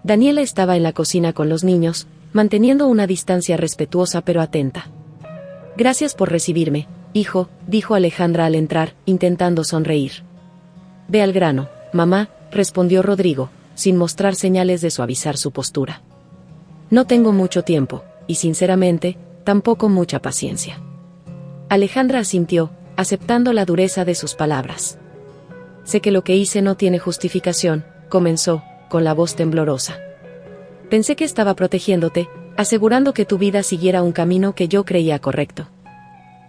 Daniela estaba en la cocina con los niños, manteniendo una distancia respetuosa pero atenta. «Gracias por recibirme, hijo», dijo Alejandra al entrar, intentando sonreír. «Ve al grano, mamá», respondió Rodrigo, sin mostrar señales de suavizar su postura. No tengo mucho tiempo, y sinceramente, tampoco mucha paciencia. Alejandra asintió, aceptando la dureza de sus palabras. Sé que lo que hice no tiene justificación, comenzó, con la voz temblorosa. Pensé que estaba protegiéndote, asegurando que tu vida siguiera un camino que yo creía correcto.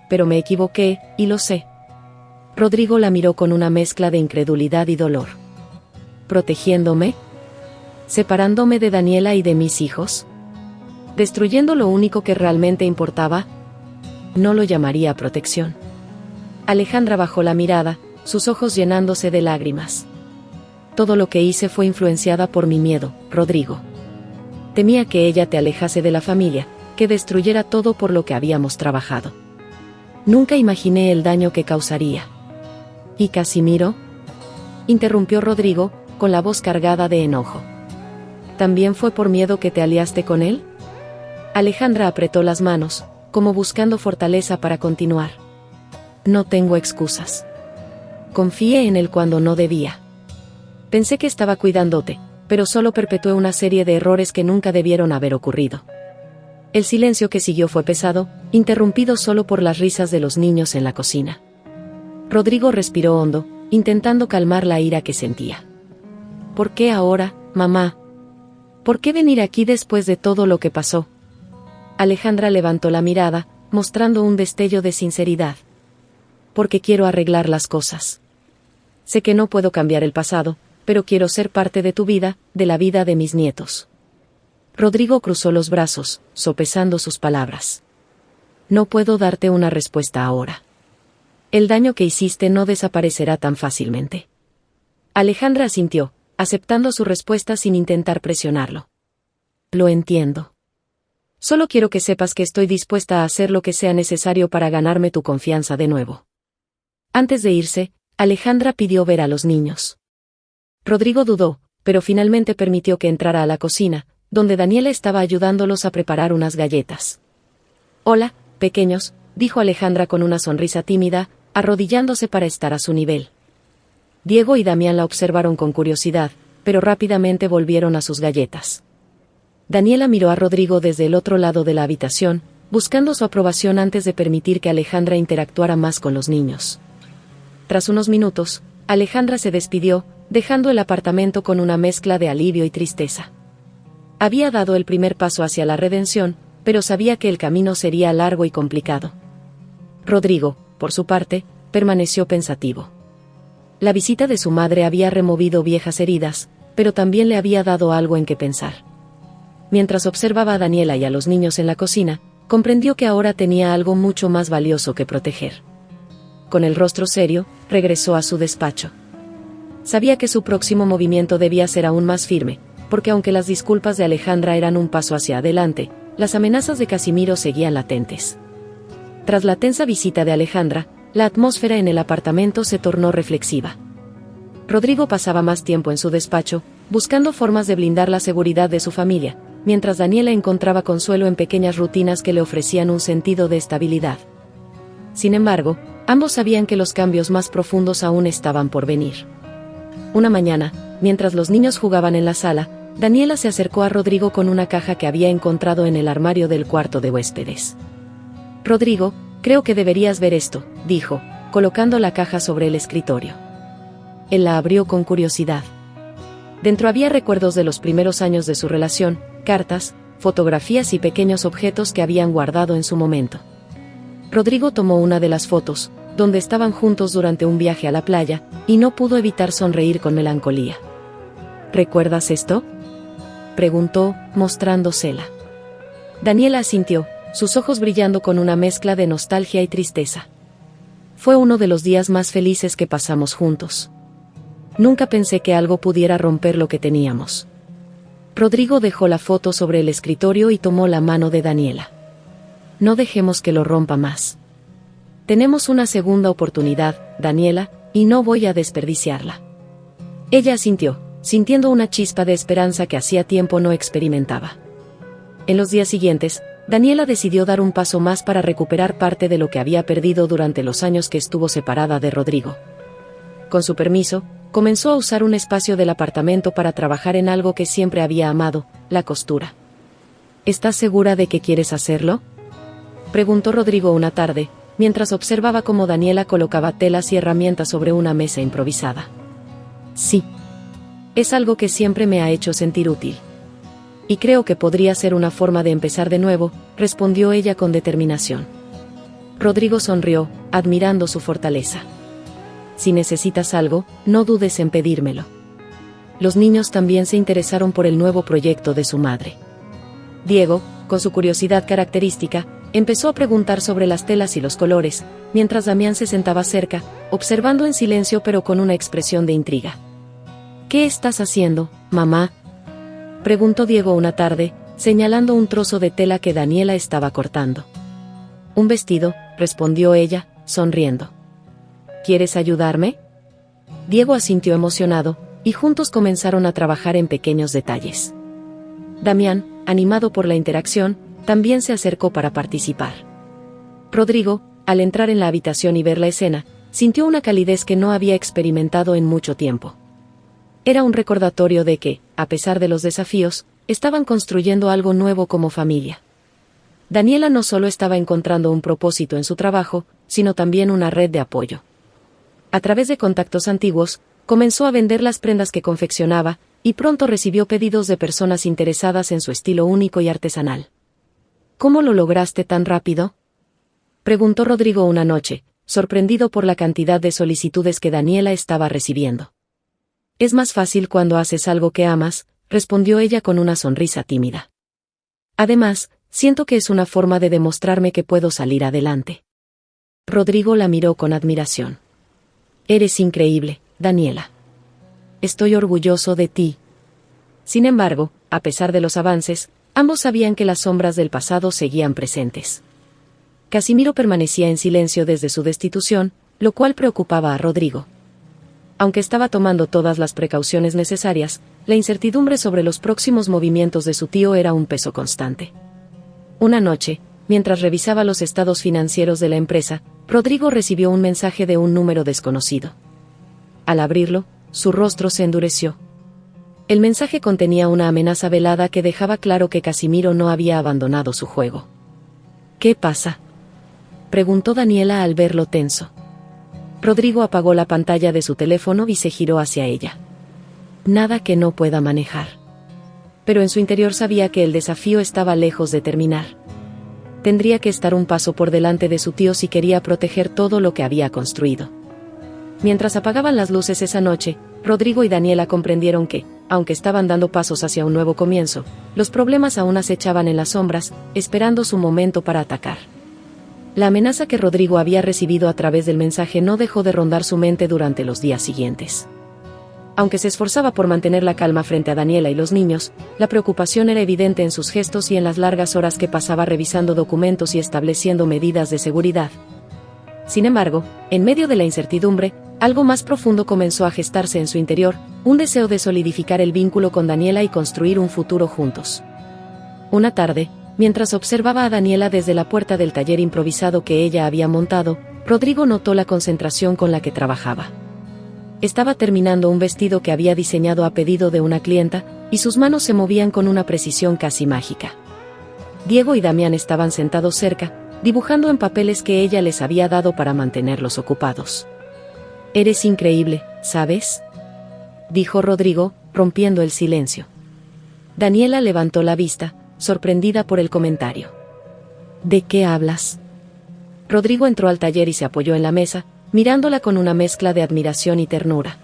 Pero me equivoqué, y lo sé. Rodrigo la miró con una mezcla de incredulidad y dolor. ¿Protegiéndome? ¿Separándome de Daniela y de mis hijos? ¿Destruyendo lo único que realmente importaba? No lo llamaría protección. Alejandra bajó la mirada, sus ojos llenándose de lágrimas. Todo lo que hice fue influenciada por mi miedo, Rodrigo. Temía que ella te alejase de la familia, que destruyera todo por lo que habíamos trabajado. Nunca imaginé el daño que causaría. ¿Y Casimiro?, interrumpió Rodrigo, con la voz cargada de enojo. ¿También fue por miedo que te aliaste con él? Alejandra apretó las manos, como buscando fortaleza para continuar. No tengo excusas. Confié en él cuando no debía. Pensé que estaba cuidándote, pero solo perpetué una serie de errores que nunca debieron haber ocurrido. El silencio que siguió fue pesado, interrumpido solo por las risas de los niños en la cocina. Rodrigo respiró hondo, intentando calmar la ira que sentía. ¿Por qué ahora, mamá? ¿Por qué venir aquí después de todo lo que pasó? Alejandra levantó la mirada, mostrando un destello de sinceridad. Porque quiero arreglar las cosas. Sé que no puedo cambiar el pasado, pero quiero ser parte de tu vida, de la vida de mis nietos. Rodrigo cruzó los brazos, sopesando sus palabras. No puedo darte una respuesta ahora. El daño que hiciste no desaparecerá tan fácilmente. Alejandra asintió, aceptando su respuesta sin intentar presionarlo. Lo entiendo. Solo quiero que sepas que estoy dispuesta a hacer lo que sea necesario para ganarme tu confianza de nuevo. Antes de irse, Alejandra pidió ver a los niños. Rodrigo dudó, pero finalmente permitió que entrara a la cocina, donde Daniela estaba ayudándolos a preparar unas galletas. Hola, pequeños, dijo Alejandra con una sonrisa tímida, arrodillándose para estar a su nivel. Diego y Damián la observaron con curiosidad, pero rápidamente volvieron a sus galletas. Daniela miró a Rodrigo desde el otro lado de la habitación, buscando su aprobación antes de permitir que Alejandra interactuara más con los niños. Tras unos minutos, Alejandra se despidió, dejando el apartamento con una mezcla de alivio y tristeza. Había dado el primer paso hacia la redención, pero sabía que el camino sería largo y complicado. Rodrigo, por su parte, permaneció pensativo. La visita de su madre había removido viejas heridas, pero también le había dado algo en que pensar. Mientras observaba a Daniela y a los niños en la cocina, comprendió que ahora tenía algo mucho más valioso que proteger. Con el rostro serio, regresó a su despacho. Sabía que su próximo movimiento debía ser aún más firme, porque aunque las disculpas de Alejandra eran un paso hacia adelante, las amenazas de Casimiro seguían latentes. Tras la tensa visita de Alejandra, la atmósfera en el apartamento se tornó reflexiva. Rodrigo pasaba más tiempo en su despacho, buscando formas de blindar la seguridad de su familia, mientras Daniela encontraba consuelo en pequeñas rutinas que le ofrecían un sentido de estabilidad. Sin embargo, ambos sabían que los cambios más profundos aún estaban por venir. Una mañana, mientras los niños jugaban en la sala, Daniela se acercó a Rodrigo con una caja que había encontrado en el armario del cuarto de huéspedes. Rodrigo, creo que deberías ver esto, dijo, colocando la caja sobre el escritorio. Él la abrió con curiosidad. Dentro había recuerdos de los primeros años de su relación, cartas, fotografías y pequeños objetos que habían guardado en su momento. Rodrigo tomó una de las fotos, donde estaban juntos durante un viaje a la playa, y no pudo evitar sonreír con melancolía. ¿Recuerdas esto?, preguntó, mostrándosela. Daniela asintió, sus ojos brillando con una mezcla de nostalgia y tristeza. Fue uno de los días más felices que pasamos juntos. Nunca pensé que algo pudiera romper lo que teníamos. Rodrigo dejó la foto sobre el escritorio y tomó la mano de Daniela. No dejemos que lo rompa más. Tenemos una segunda oportunidad, Daniela, y no voy a desperdiciarla. Ella asintió, sintiendo una chispa de esperanza que hacía tiempo no experimentaba. En los días siguientes, Daniela decidió dar un paso más para recuperar parte de lo que había perdido durante los años que estuvo separada de Rodrigo. Con su permiso, comenzó a usar un espacio del apartamento para trabajar en algo que siempre había amado, la costura. ¿Estás segura de que quieres hacerlo?, preguntó Rodrigo una tarde, mientras observaba cómo Daniela colocaba telas y herramientas sobre una mesa improvisada. Sí. Es algo que siempre me ha hecho sentir útil. Y creo que podría ser una forma de empezar de nuevo, respondió ella con determinación. Rodrigo sonrió, admirando su fortaleza. Si necesitas algo, no dudes en pedírmelo. Los niños también se interesaron por el nuevo proyecto de su madre. Diego, con su curiosidad característica, empezó a preguntar sobre las telas y los colores, mientras Damián se sentaba cerca, observando en silencio pero con una expresión de intriga. ¿Qué estás haciendo, mamá?, preguntó Diego una tarde, señalando un trozo de tela que Daniela estaba cortando. Un vestido, respondió ella, sonriendo. ¿Quieres ayudarme?, Diego asintió emocionado, y juntos comenzaron a trabajar en pequeños detalles. Damián, animado por la interacción, también se acercó para participar. Rodrigo, al entrar en la habitación y ver la escena, sintió una calidez que no había experimentado en mucho tiempo. Era un recordatorio de que, a pesar de los desafíos, estaban construyendo algo nuevo como familia. Daniela no solo estaba encontrando un propósito en su trabajo, sino también una red de apoyo. A través de contactos antiguos, comenzó a vender las prendas que confeccionaba, y pronto recibió pedidos de personas interesadas en su estilo único y artesanal. ¿Cómo lo lograste tan rápido?, preguntó Rodrigo una noche, sorprendido por la cantidad de solicitudes que Daniela estaba recibiendo. Es más fácil cuando haces algo que amas, respondió ella con una sonrisa tímida. Además, siento que es una forma de demostrarme que puedo salir adelante. Rodrigo la miró con admiración. Eres increíble, Daniela. Estoy orgulloso de ti. Sin embargo, a pesar de los avances, ambos sabían que las sombras del pasado seguían presentes. Casimiro permanecía en silencio desde su destitución, lo cual preocupaba a Rodrigo. Aunque estaba tomando todas las precauciones necesarias, la incertidumbre sobre los próximos movimientos de su tío era un peso constante. Una noche, mientras revisaba los estados financieros de la empresa, Rodrigo recibió un mensaje de un número desconocido. Al abrirlo, su rostro se endureció. El mensaje contenía una amenaza velada que dejaba claro que Casimiro no había abandonado su juego. ¿Qué pasa?, preguntó Daniela al verlo tenso. Rodrigo apagó la pantalla de su teléfono y se giró hacia ella. Nada que no pueda manejar. Pero en su interior sabía que el desafío estaba lejos de terminar. Tendría que estar un paso por delante de su tío si quería proteger todo lo que había construido. Mientras apagaban las luces esa noche, Rodrigo y Daniela comprendieron que, aunque estaban dando pasos hacia un nuevo comienzo, los problemas aún acechaban en las sombras, esperando su momento para atacar. La amenaza que Rodrigo había recibido a través del mensaje no dejó de rondar su mente durante los días siguientes. Aunque se esforzaba por mantener la calma frente a Daniela y los niños, la preocupación era evidente en sus gestos y en las largas horas que pasaba revisando documentos y estableciendo medidas de seguridad. Sin embargo, en medio de la incertidumbre, algo más profundo comenzó a gestarse en su interior, un deseo de solidificar el vínculo con Daniela y construir un futuro juntos. Una tarde, mientras observaba a Daniela desde la puerta del taller improvisado que ella había montado, Rodrigo notó la concentración con la que trabajaba. Estaba terminando un vestido que había diseñado a pedido de una clienta, y sus manos se movían con una precisión casi mágica. Diego y Damián estaban sentados cerca, dibujando en papeles que ella les había dado para mantenerlos ocupados. «Eres increíble, ¿sabes?», dijo Rodrigo, rompiendo el silencio. Daniela levantó la vista, sorprendida por el comentario. ¿De qué hablas?». Rodrigo entró al taller y se apoyó en la mesa, mirándola con una mezcla de admiración y ternura.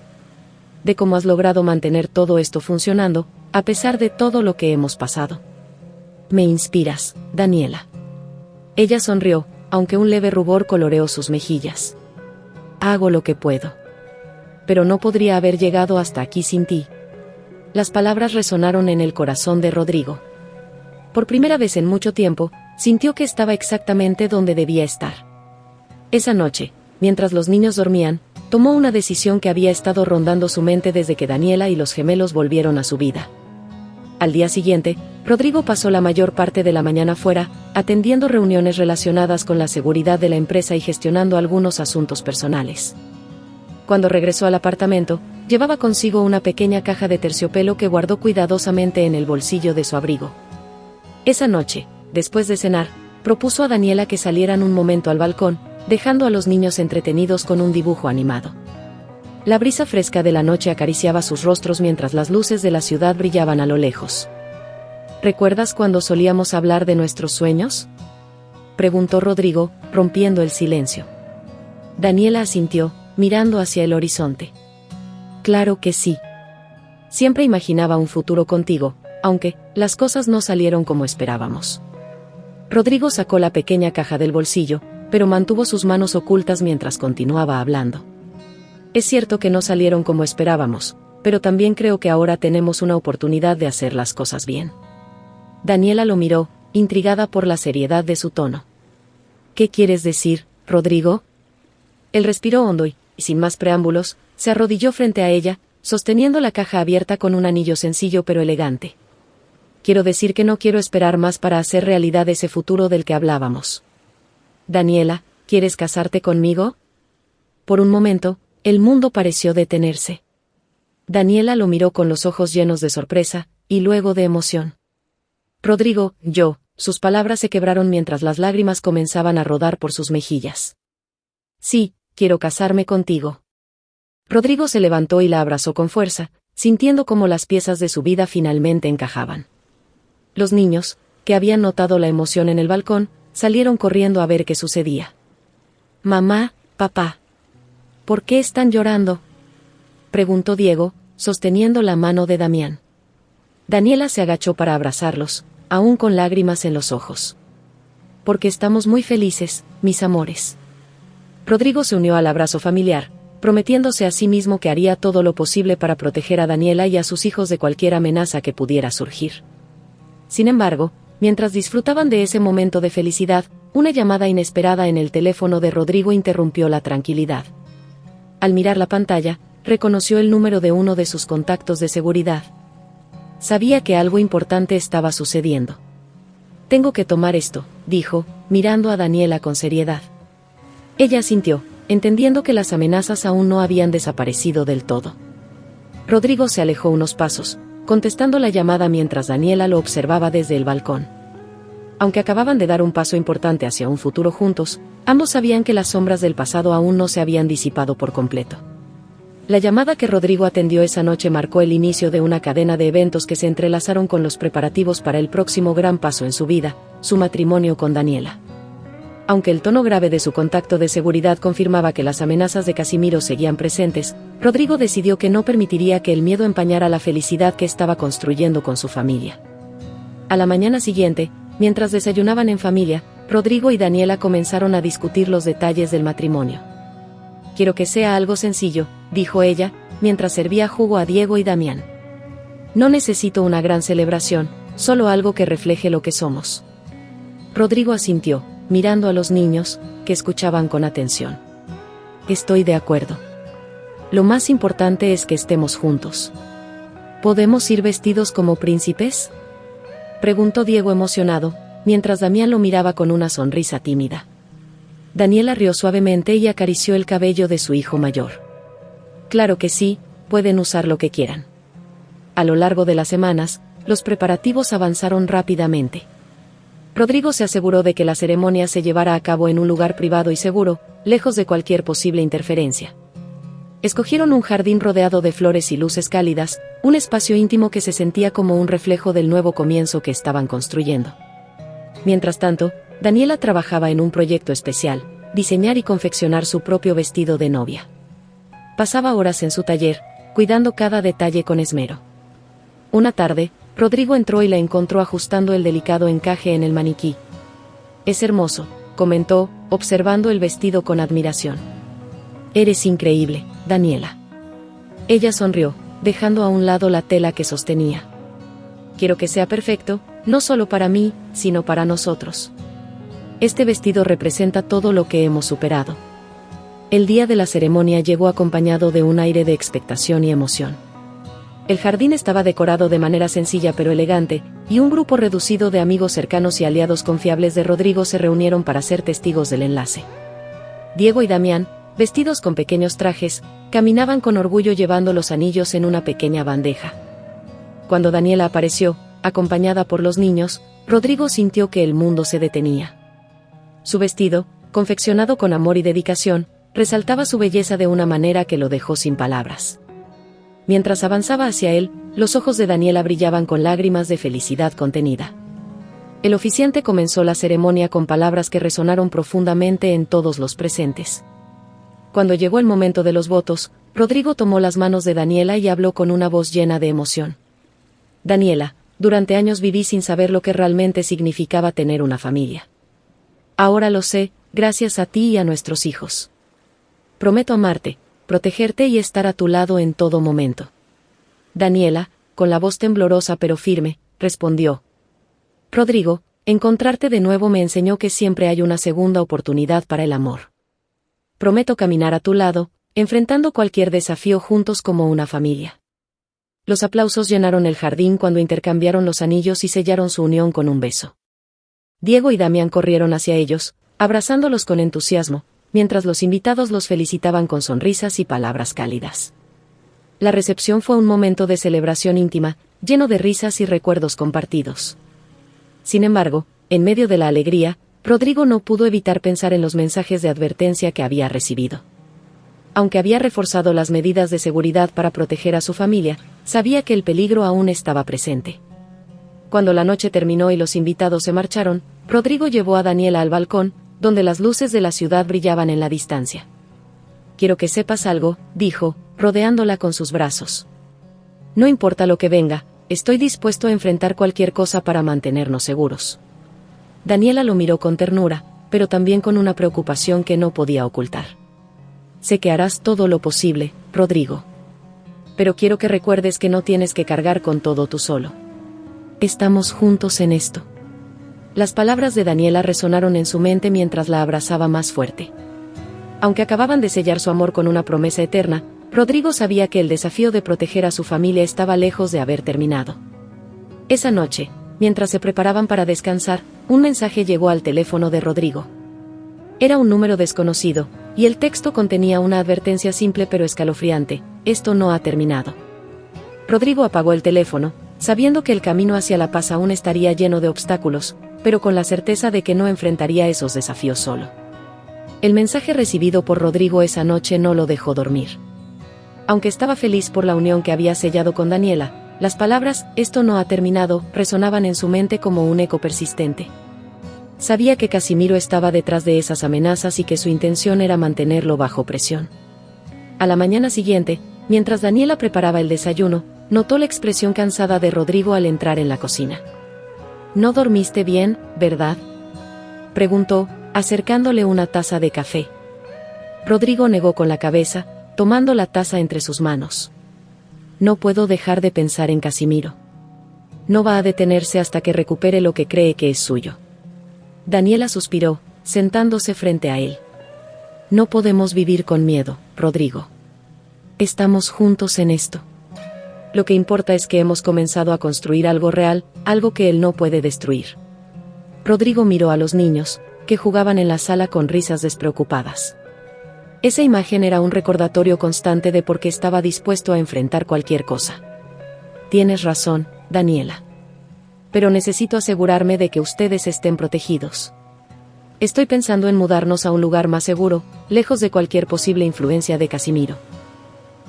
«De cómo has logrado mantener todo esto funcionando, a pesar de todo lo que hemos pasado. Me inspiras, Daniela». Ella sonrió, aunque un leve rubor coloreó sus mejillas. «Hago lo que puedo. Pero no podría haber llegado hasta aquí sin ti». Las palabras resonaron en el corazón de Rodrigo. Por primera vez en mucho tiempo, sintió que estaba exactamente donde debía estar. Esa noche, mientras los niños dormían, tomó una decisión que había estado rondando su mente desde que Daniela y los gemelos volvieron a su vida. Al día siguiente, Rodrigo pasó la mayor parte de la mañana fuera, atendiendo reuniones relacionadas con la seguridad de la empresa y gestionando algunos asuntos personales. Cuando regresó al apartamento, llevaba consigo una pequeña caja de terciopelo que guardó cuidadosamente en el bolsillo de su abrigo. Esa noche, después de cenar, propuso a Daniela que salieran un momento al balcón, dejando a los niños entretenidos con un dibujo animado. La brisa fresca de la noche acariciaba sus rostros mientras las luces de la ciudad brillaban a lo lejos. ¿Recuerdas cuando solíamos hablar de nuestros sueños?, preguntó Rodrigo, rompiendo el silencio. Daniela asintió, mirando hacia el horizonte. Claro que sí. Siempre imaginaba un futuro contigo, aunque las cosas no salieron como esperábamos. Rodrigo sacó la pequeña caja del bolsillo, pero mantuvo sus manos ocultas mientras continuaba hablando. Es cierto que no salieron como esperábamos, pero también creo que ahora tenemos una oportunidad de hacer las cosas bien. Daniela lo miró, intrigada por la seriedad de su tono. ¿Qué quieres decir, Rodrigo? Él respiró hondo y, sin más preámbulos, se arrodilló frente a ella, sosteniendo la caja abierta con un anillo sencillo pero elegante. Quiero decir que no quiero esperar más para hacer realidad ese futuro del que hablábamos. Daniela, ¿quieres casarte conmigo? Por un momento, el mundo pareció detenerse. Daniela lo miró con los ojos llenos de sorpresa, y luego de emoción. Rodrigo, sus palabras se quebraron mientras las lágrimas comenzaban a rodar por sus mejillas. Sí, quiero casarme contigo. Rodrigo se levantó y la abrazó con fuerza, sintiendo cómo las piezas de su vida finalmente encajaban. Los niños, que habían notado la emoción en el balcón, salieron corriendo a ver qué sucedía. Mamá, papá. ¿Por qué están llorando?, preguntó Diego, sosteniendo la mano de Damián. Daniela se agachó para abrazarlos, aún con lágrimas en los ojos. Porque estamos muy felices, mis amores. Rodrigo se unió al abrazo familiar, prometiéndose a sí mismo que haría todo lo posible para proteger a Daniela y a sus hijos de cualquier amenaza que pudiera surgir. Sin embargo, mientras disfrutaban de ese momento de felicidad, una llamada inesperada en el teléfono de Rodrigo interrumpió la tranquilidad. Al mirar la pantalla, reconoció el número de uno de sus contactos de seguridad. Sabía que algo importante estaba sucediendo. Tengo que tomar esto, dijo, mirando a Daniela con seriedad. Ella asintió, entendiendo que las amenazas aún no habían desaparecido del todo. Rodrigo se alejó unos pasos, contestando la llamada mientras Daniela lo observaba desde el balcón. Aunque acababan de dar un paso importante hacia un futuro juntos, ambos sabían que las sombras del pasado aún no se habían disipado por completo. La llamada que Rodrigo atendió esa noche marcó el inicio de una cadena de eventos que se entrelazaron con los preparativos para el próximo gran paso en su vida, su matrimonio con Daniela. Aunque el tono grave de su contacto de seguridad confirmaba que las amenazas de Casimiro seguían presentes, Rodrigo decidió que no permitiría que el miedo empañara la felicidad que estaba construyendo con su familia. A la mañana siguiente, mientras desayunaban en familia, Rodrigo y Daniela comenzaron a discutir los detalles del matrimonio. Quiero que sea algo sencillo, dijo ella, mientras servía jugo a Diego y Damián. No necesito una gran celebración, solo algo que refleje lo que somos. Rodrigo asintió, mirando a los niños, que escuchaban con atención. Estoy de acuerdo. Lo más importante es que estemos juntos. ¿Podemos ir vestidos como príncipes?, preguntó Diego emocionado, mientras Damián lo miraba con una sonrisa tímida. Daniela rió suavemente y acarició el cabello de su hijo mayor. Claro que sí, pueden usar lo que quieran. A lo largo de las semanas, los preparativos avanzaron rápidamente. Rodrigo se aseguró de que la ceremonia se llevara a cabo en un lugar privado y seguro, lejos de cualquier posible interferencia. Escogieron un jardín rodeado de flores y luces cálidas, un espacio íntimo que se sentía como un reflejo del nuevo comienzo que estaban construyendo. Mientras tanto, Daniela trabajaba en un proyecto especial, diseñar y confeccionar su propio vestido de novia. Pasaba horas en su taller, cuidando cada detalle con esmero. Una tarde, Rodrigo entró y la encontró ajustando el delicado encaje en el maniquí. Es hermoso, comentó, observando el vestido con admiración. Eres increíble, Daniela. Ella sonrió, dejando a un lado la tela que sostenía. Quiero que sea perfecto, no solo para mí, sino para nosotros. Este vestido representa todo lo que hemos superado. El día de la ceremonia llegó acompañado de un aire de expectación y emoción. El jardín estaba decorado de manera sencilla pero elegante, y un grupo reducido de amigos cercanos y aliados confiables de Rodrigo se reunieron para ser testigos del enlace. Diego y Damián, vestidos con pequeños trajes, caminaban con orgullo llevando los anillos en una pequeña bandeja. Cuando Daniela apareció, acompañada por los niños, Rodrigo sintió que el mundo se detenía. Su vestido, confeccionado con amor y dedicación, resaltaba su belleza de una manera que lo dejó sin palabras. Mientras avanzaba hacia él, los ojos de Daniela brillaban con lágrimas de felicidad contenida. El oficiante comenzó la ceremonia con palabras que resonaron profundamente en todos los presentes. Cuando llegó el momento de los votos, Rodrigo tomó las manos de Daniela y habló con una voz llena de emoción. Daniela, durante años viví sin saber lo que realmente significaba tener una familia. Ahora lo sé, gracias a ti y a nuestros hijos. Prometo amarte, protegerte y estar a tu lado en todo momento. Daniela, con la voz temblorosa pero firme, respondió. Rodrigo, encontrarte de nuevo me enseñó que siempre hay una segunda oportunidad para el amor. Prometo caminar a tu lado, enfrentando cualquier desafío juntos como una familia. Los aplausos llenaron el jardín cuando intercambiaron los anillos y sellaron su unión con un beso. Diego y Damián corrieron hacia ellos, abrazándolos con entusiasmo, mientras los invitados los felicitaban con sonrisas y palabras cálidas. La recepción fue un momento de celebración íntima, lleno de risas y recuerdos compartidos. Sin embargo, en medio de la alegría, Rodrigo no pudo evitar pensar en los mensajes de advertencia que había recibido. Aunque había reforzado las medidas de seguridad para proteger a su familia, sabía que el peligro aún estaba presente. Cuando la noche terminó y los invitados se marcharon, Rodrigo llevó a Daniela al balcón, donde las luces de la ciudad brillaban en la distancia. Quiero que sepas algo, dijo, rodeándola con sus brazos. No importa lo que venga, estoy dispuesto a enfrentar cualquier cosa para mantenernos seguros. Daniela lo miró con ternura, pero también con una preocupación que no podía ocultar. Sé que harás todo lo posible, Rodrigo. Pero quiero que recuerdes que no tienes que cargar con todo tú solo. Estamos juntos en esto. Las palabras de Daniela resonaron en su mente mientras la abrazaba más fuerte. Aunque acababan de sellar su amor con una promesa eterna, Rodrigo sabía que el desafío de proteger a su familia estaba lejos de haber terminado. Esa noche, mientras se preparaban para descansar, un mensaje llegó al teléfono de Rodrigo. Era un número desconocido, y el texto contenía una advertencia simple pero escalofriante: esto no ha terminado. Rodrigo apagó el teléfono, sabiendo que el camino hacia la paz aún estaría lleno de obstáculos, pero con la certeza de que no enfrentaría esos desafíos solo. El mensaje recibido por Rodrigo esa noche no lo dejó dormir. Aunque estaba feliz por la unión que había sellado con Daniela, las palabras «esto no ha terminado» resonaban en su mente como un eco persistente. Sabía que Casimiro estaba detrás de esas amenazas y que su intención era mantenerlo bajo presión. A la mañana siguiente, mientras Daniela preparaba el desayuno, notó la expresión cansada de Rodrigo al entrar en la cocina. «¿No dormiste bien, verdad?», preguntó, acercándole una taza de café. Rodrigo negó con la cabeza, tomando la taza entre sus manos. «No puedo dejar de pensar en Casimiro. No va a detenerse hasta que recupere lo que cree que es suyo». Daniela suspiró, sentándose frente a él. «No podemos vivir con miedo, Rodrigo. Estamos juntos en esto. Lo que importa es que hemos comenzado a construir algo real, algo que él no puede destruir». Rodrigo miró a los niños, que jugaban en la sala con risas despreocupadas. Esa imagen era un recordatorio constante de por qué estaba dispuesto a enfrentar cualquier cosa. «Tienes razón, Daniela. Pero necesito asegurarme de que ustedes estén protegidos. Estoy pensando en mudarnos a un lugar más seguro, lejos de cualquier posible influencia de Casimiro.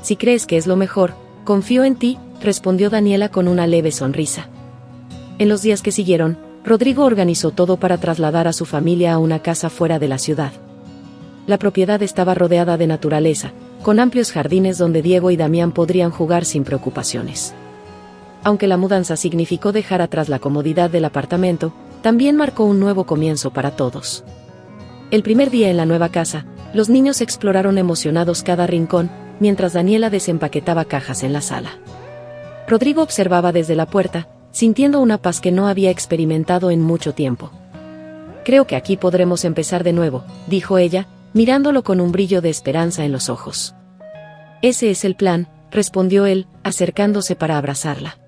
Si crees que es lo mejor, confío en ti», respondió Daniela con una leve sonrisa. En los días que siguieron, Rodrigo organizó todo para trasladar a su familia a una casa fuera de la ciudad. La propiedad estaba rodeada de naturaleza, con amplios jardines donde Diego y Damián podrían jugar sin preocupaciones. Aunque la mudanza significó dejar atrás la comodidad del apartamento, también marcó un nuevo comienzo para todos. El primer día en la nueva casa, los niños exploraron emocionados cada rincón, mientras Daniela desempaquetaba cajas en la sala. Rodrigo observaba desde la puerta, sintiendo una paz que no había experimentado en mucho tiempo. «Creo que aquí podremos empezar de nuevo», dijo ella, mirándolo con un brillo de esperanza en los ojos. «Ese es el plan», respondió él, acercándose para abrazarla.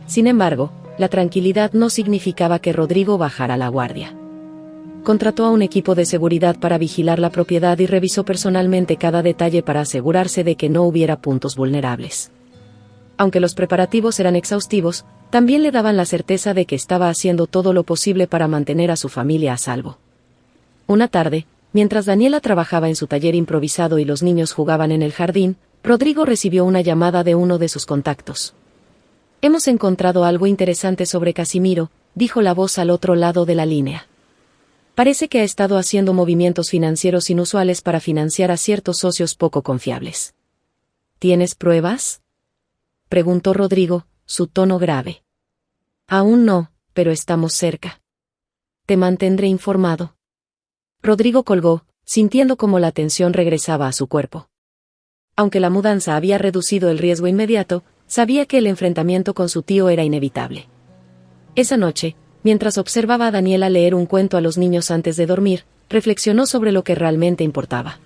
Sin embargo, la tranquilidad no significaba que Rodrigo bajara la guardia. Contrató a un equipo de seguridad para vigilar la propiedad y revisó personalmente cada detalle para asegurarse de que no hubiera puntos vulnerables. Aunque los preparativos eran exhaustivos, también le daban la certeza de que estaba haciendo todo lo posible para mantener a su familia a salvo. Una tarde, mientras Daniela trabajaba en su taller improvisado y los niños jugaban en el jardín, Rodrigo recibió una llamada de uno de sus contactos. «Hemos encontrado algo interesante sobre Casimiro», dijo la voz al otro lado de la línea. «Parece que ha estado haciendo movimientos financieros inusuales para financiar a ciertos socios poco confiables». «¿Tienes pruebas?», preguntó Rodrigo, su tono grave. «Aún no, pero estamos cerca. Te mantendré informado». Rodrigo colgó, sintiendo cómo la tensión regresaba a su cuerpo. Aunque la mudanza había reducido el riesgo inmediato, sabía que el enfrentamiento con su tío era inevitable. Esa noche, mientras observaba a Daniela leer un cuento a los niños antes de dormir, reflexionó sobre lo que realmente importaba.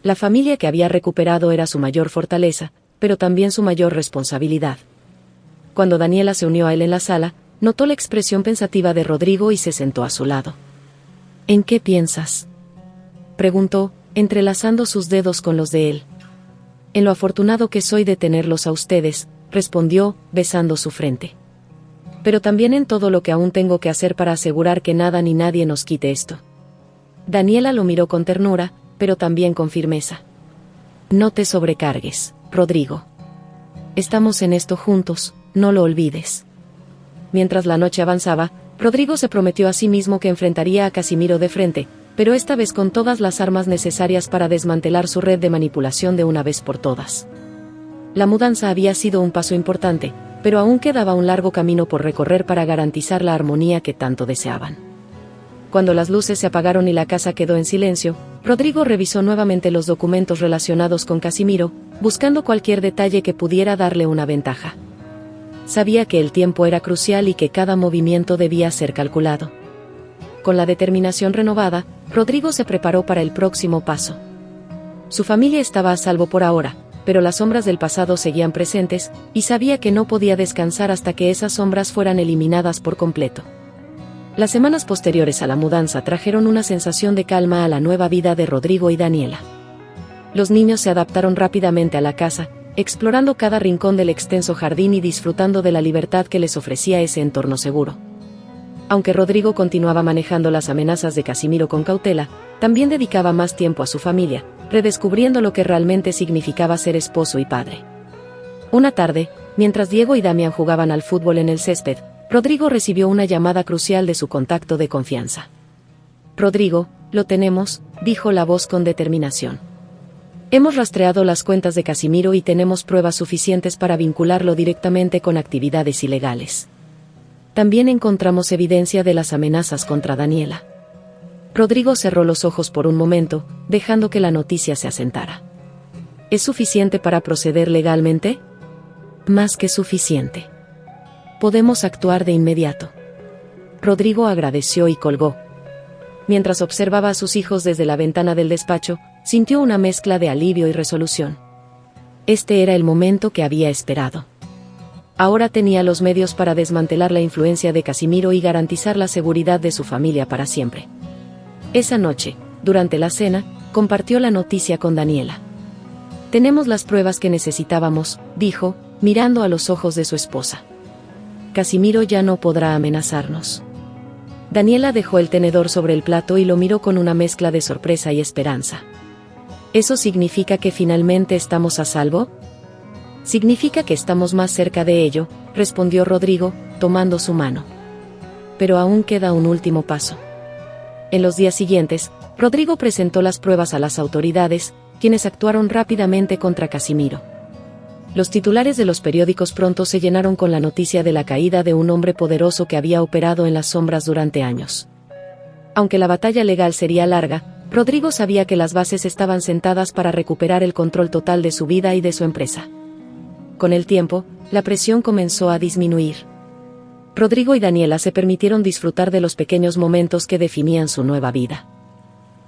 La familia que había recuperado era su mayor fortaleza, pero también su mayor responsabilidad. Cuando Daniela se unió a él en la sala, notó la expresión pensativa de Rodrigo y se sentó a su lado. «¿En qué piensas?», preguntó, entrelazando sus dedos con los de él. «En lo afortunado que soy de tenerlos a ustedes», respondió, besando su frente. «Pero también en todo lo que aún tengo que hacer para asegurar que nada ni nadie nos quite esto». Daniela lo miró con ternura, pero también con firmeza. «No te sobrecargues, Rodrigo. Estamos en esto juntos, no lo olvides». Mientras la noche avanzaba, Rodrigo se prometió a sí mismo que enfrentaría a Casimiro de frente, pero esta vez con todas las armas necesarias para desmantelar su red de manipulación de una vez por todas. La mudanza había sido un paso importante, pero aún quedaba un largo camino por recorrer para garantizar la armonía que tanto deseaban. Cuando las luces se apagaron y la casa quedó en silencio, Rodrigo revisó nuevamente los documentos relacionados con Casimiro, buscando cualquier detalle que pudiera darle una ventaja. Sabía que el tiempo era crucial y que cada movimiento debía ser calculado. Con la determinación renovada, Rodrigo se preparó para el próximo paso. Su familia estaba a salvo por ahora, pero las sombras del pasado seguían presentes, y sabía que no podía descansar hasta que esas sombras fueran eliminadas por completo. Las semanas posteriores a la mudanza trajeron una sensación de calma a la nueva vida de Rodrigo y Daniela. Los niños se adaptaron rápidamente a la casa, explorando cada rincón del extenso jardín y disfrutando de la libertad que les ofrecía ese entorno seguro. Aunque Rodrigo continuaba manejando las amenazas de Casimiro con cautela, también dedicaba más tiempo a su familia, redescubriendo lo que realmente significaba ser esposo y padre. Una tarde, mientras Diego y Damián jugaban al fútbol en el césped, Rodrigo recibió una llamada crucial de su contacto de confianza. «Rodrigo, lo tenemos», dijo la voz con determinación. «Hemos rastreado las cuentas de Casimiro y tenemos pruebas suficientes para vincularlo directamente con actividades ilegales. También encontramos evidencia de las amenazas contra Daniela». Rodrigo cerró los ojos por un momento, dejando que la noticia se asentara. «¿Es suficiente para proceder legalmente?». «Más que suficiente. Podemos actuar de inmediato». Rodrigo agradeció y colgó. Mientras observaba a sus hijos desde la ventana del despacho, sintió una mezcla de alivio y resolución. Este era el momento que había esperado. Ahora tenía los medios para desmantelar la influencia de Casimiro y garantizar la seguridad de su familia para siempre. Esa noche, durante la cena, compartió la noticia con Daniela. «Tenemos las pruebas que necesitábamos», dijo, mirando a los ojos de su esposa. «Casimiro ya no podrá amenazarnos». Daniela dejó el tenedor sobre el plato y lo miró con una mezcla de sorpresa y esperanza. «¿Eso significa que finalmente estamos a salvo?». «Significa que estamos más cerca de ello», respondió Rodrigo, tomando su mano. «Pero aún queda un último paso». En los días siguientes, Rodrigo presentó las pruebas a las autoridades, quienes actuaron rápidamente contra Casimiro. Los titulares de los periódicos pronto se llenaron con la noticia de la caída de un hombre poderoso que había operado en las sombras durante años. Aunque la batalla legal sería larga, Rodrigo sabía que las bases estaban sentadas para recuperar el control total de su vida y de su empresa. Con el tiempo, la presión comenzó a disminuir. Rodrigo y Daniela se permitieron disfrutar de los pequeños momentos que definían su nueva vida.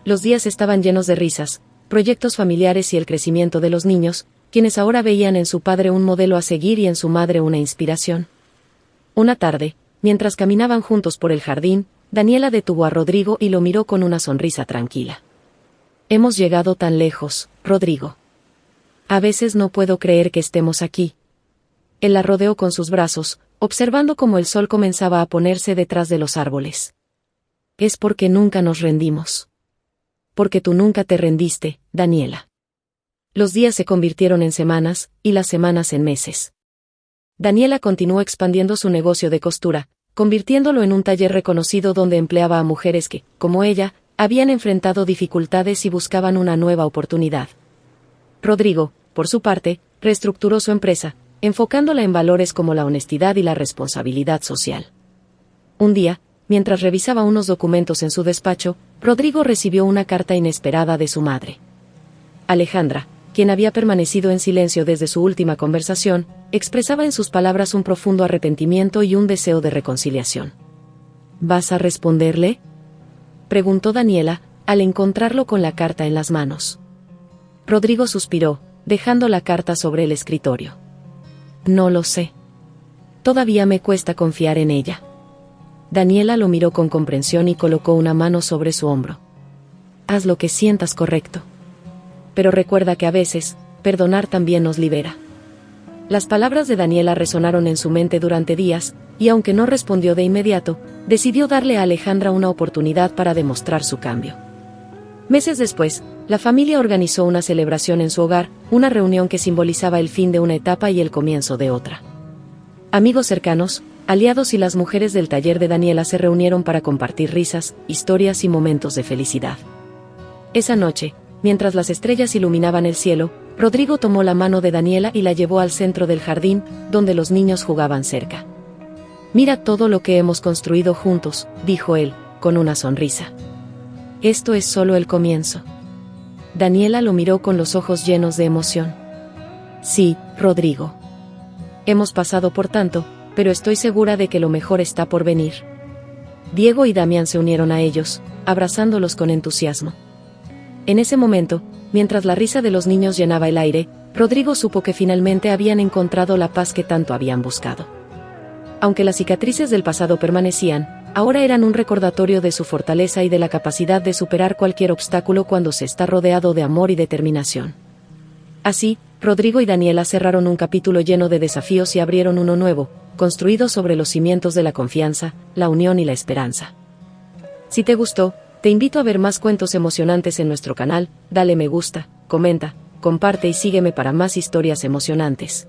Los días estaban llenos de risas, proyectos familiares y el crecimiento de los niños, quienes ahora veían en su padre un modelo a seguir y en su madre una inspiración. Una tarde, mientras caminaban juntos por el jardín, Daniela detuvo a Rodrigo y lo miró con una sonrisa tranquila. «Hemos llegado tan lejos, Rodrigo. A veces no puedo creer que estemos aquí». Él la rodeó con sus brazos, observando cómo el sol comenzaba a ponerse detrás de los árboles. Es porque nunca nos rendimos. Porque tú nunca te rendiste, Daniela. Los días se convirtieron en semanas, y las semanas en meses. Daniela continuó expandiendo su negocio de costura, convirtiéndolo en un taller reconocido donde empleaba a mujeres que, como ella, habían enfrentado dificultades y buscaban una nueva oportunidad. Rodrigo, por su parte, reestructuró su empresa, enfocándola en valores como la honestidad y la responsabilidad social. Un día, mientras revisaba unos documentos en su despacho, Rodrigo recibió una carta inesperada de su madre. Alejandra, quien había permanecido en silencio desde su última conversación, expresaba en sus palabras un profundo arrepentimiento y un deseo de reconciliación. ¿Vas a responderle?, preguntó Daniela, al encontrarlo con la carta en las manos. Rodrigo suspiró, dejando la carta sobre el escritorio. No lo sé. Todavía me cuesta confiar en ella. Daniela lo miró con comprensión y colocó una mano sobre su hombro. Haz lo que sientas correcto. Pero recuerda que a veces, perdonar también nos libera. Las palabras de Daniela resonaron en su mente durante días, y aunque no respondió de inmediato, decidió darle a Alejandra una oportunidad para demostrar su cambio. Meses después, la familia organizó una celebración en su hogar, una reunión que simbolizaba el fin de una etapa y el comienzo de otra. Amigos cercanos, aliados y las mujeres del taller de Daniela se reunieron para compartir risas, historias y momentos de felicidad. Esa noche, mientras las estrellas iluminaban el cielo, Rodrigo tomó la mano de Daniela y la llevó al centro del jardín, donde los niños jugaban cerca. Mira todo lo que hemos construido juntos, dijo él, con una sonrisa. Esto es solo el comienzo. Daniela lo miró con los ojos llenos de emoción. Sí, Rodrigo. Hemos pasado por tanto, pero estoy segura de que lo mejor está por venir. Diego y Damián se unieron a ellos, abrazándolos con entusiasmo. En ese momento, mientras la risa de los niños llenaba el aire, Rodrigo supo que finalmente habían encontrado la paz que tanto habían buscado. Aunque las cicatrices del pasado permanecían, ahora eran un recordatorio de su fortaleza y de la capacidad de superar cualquier obstáculo cuando se está rodeado de amor y determinación. Así, Rodrigo y Daniela cerraron un capítulo lleno de desafíos y abrieron uno nuevo, construido sobre los cimientos de la confianza, la unión y la esperanza. Si te gustó, te invito a ver más cuentos emocionantes en nuestro canal, dale me gusta, comenta, comparte y sígueme para más historias emocionantes.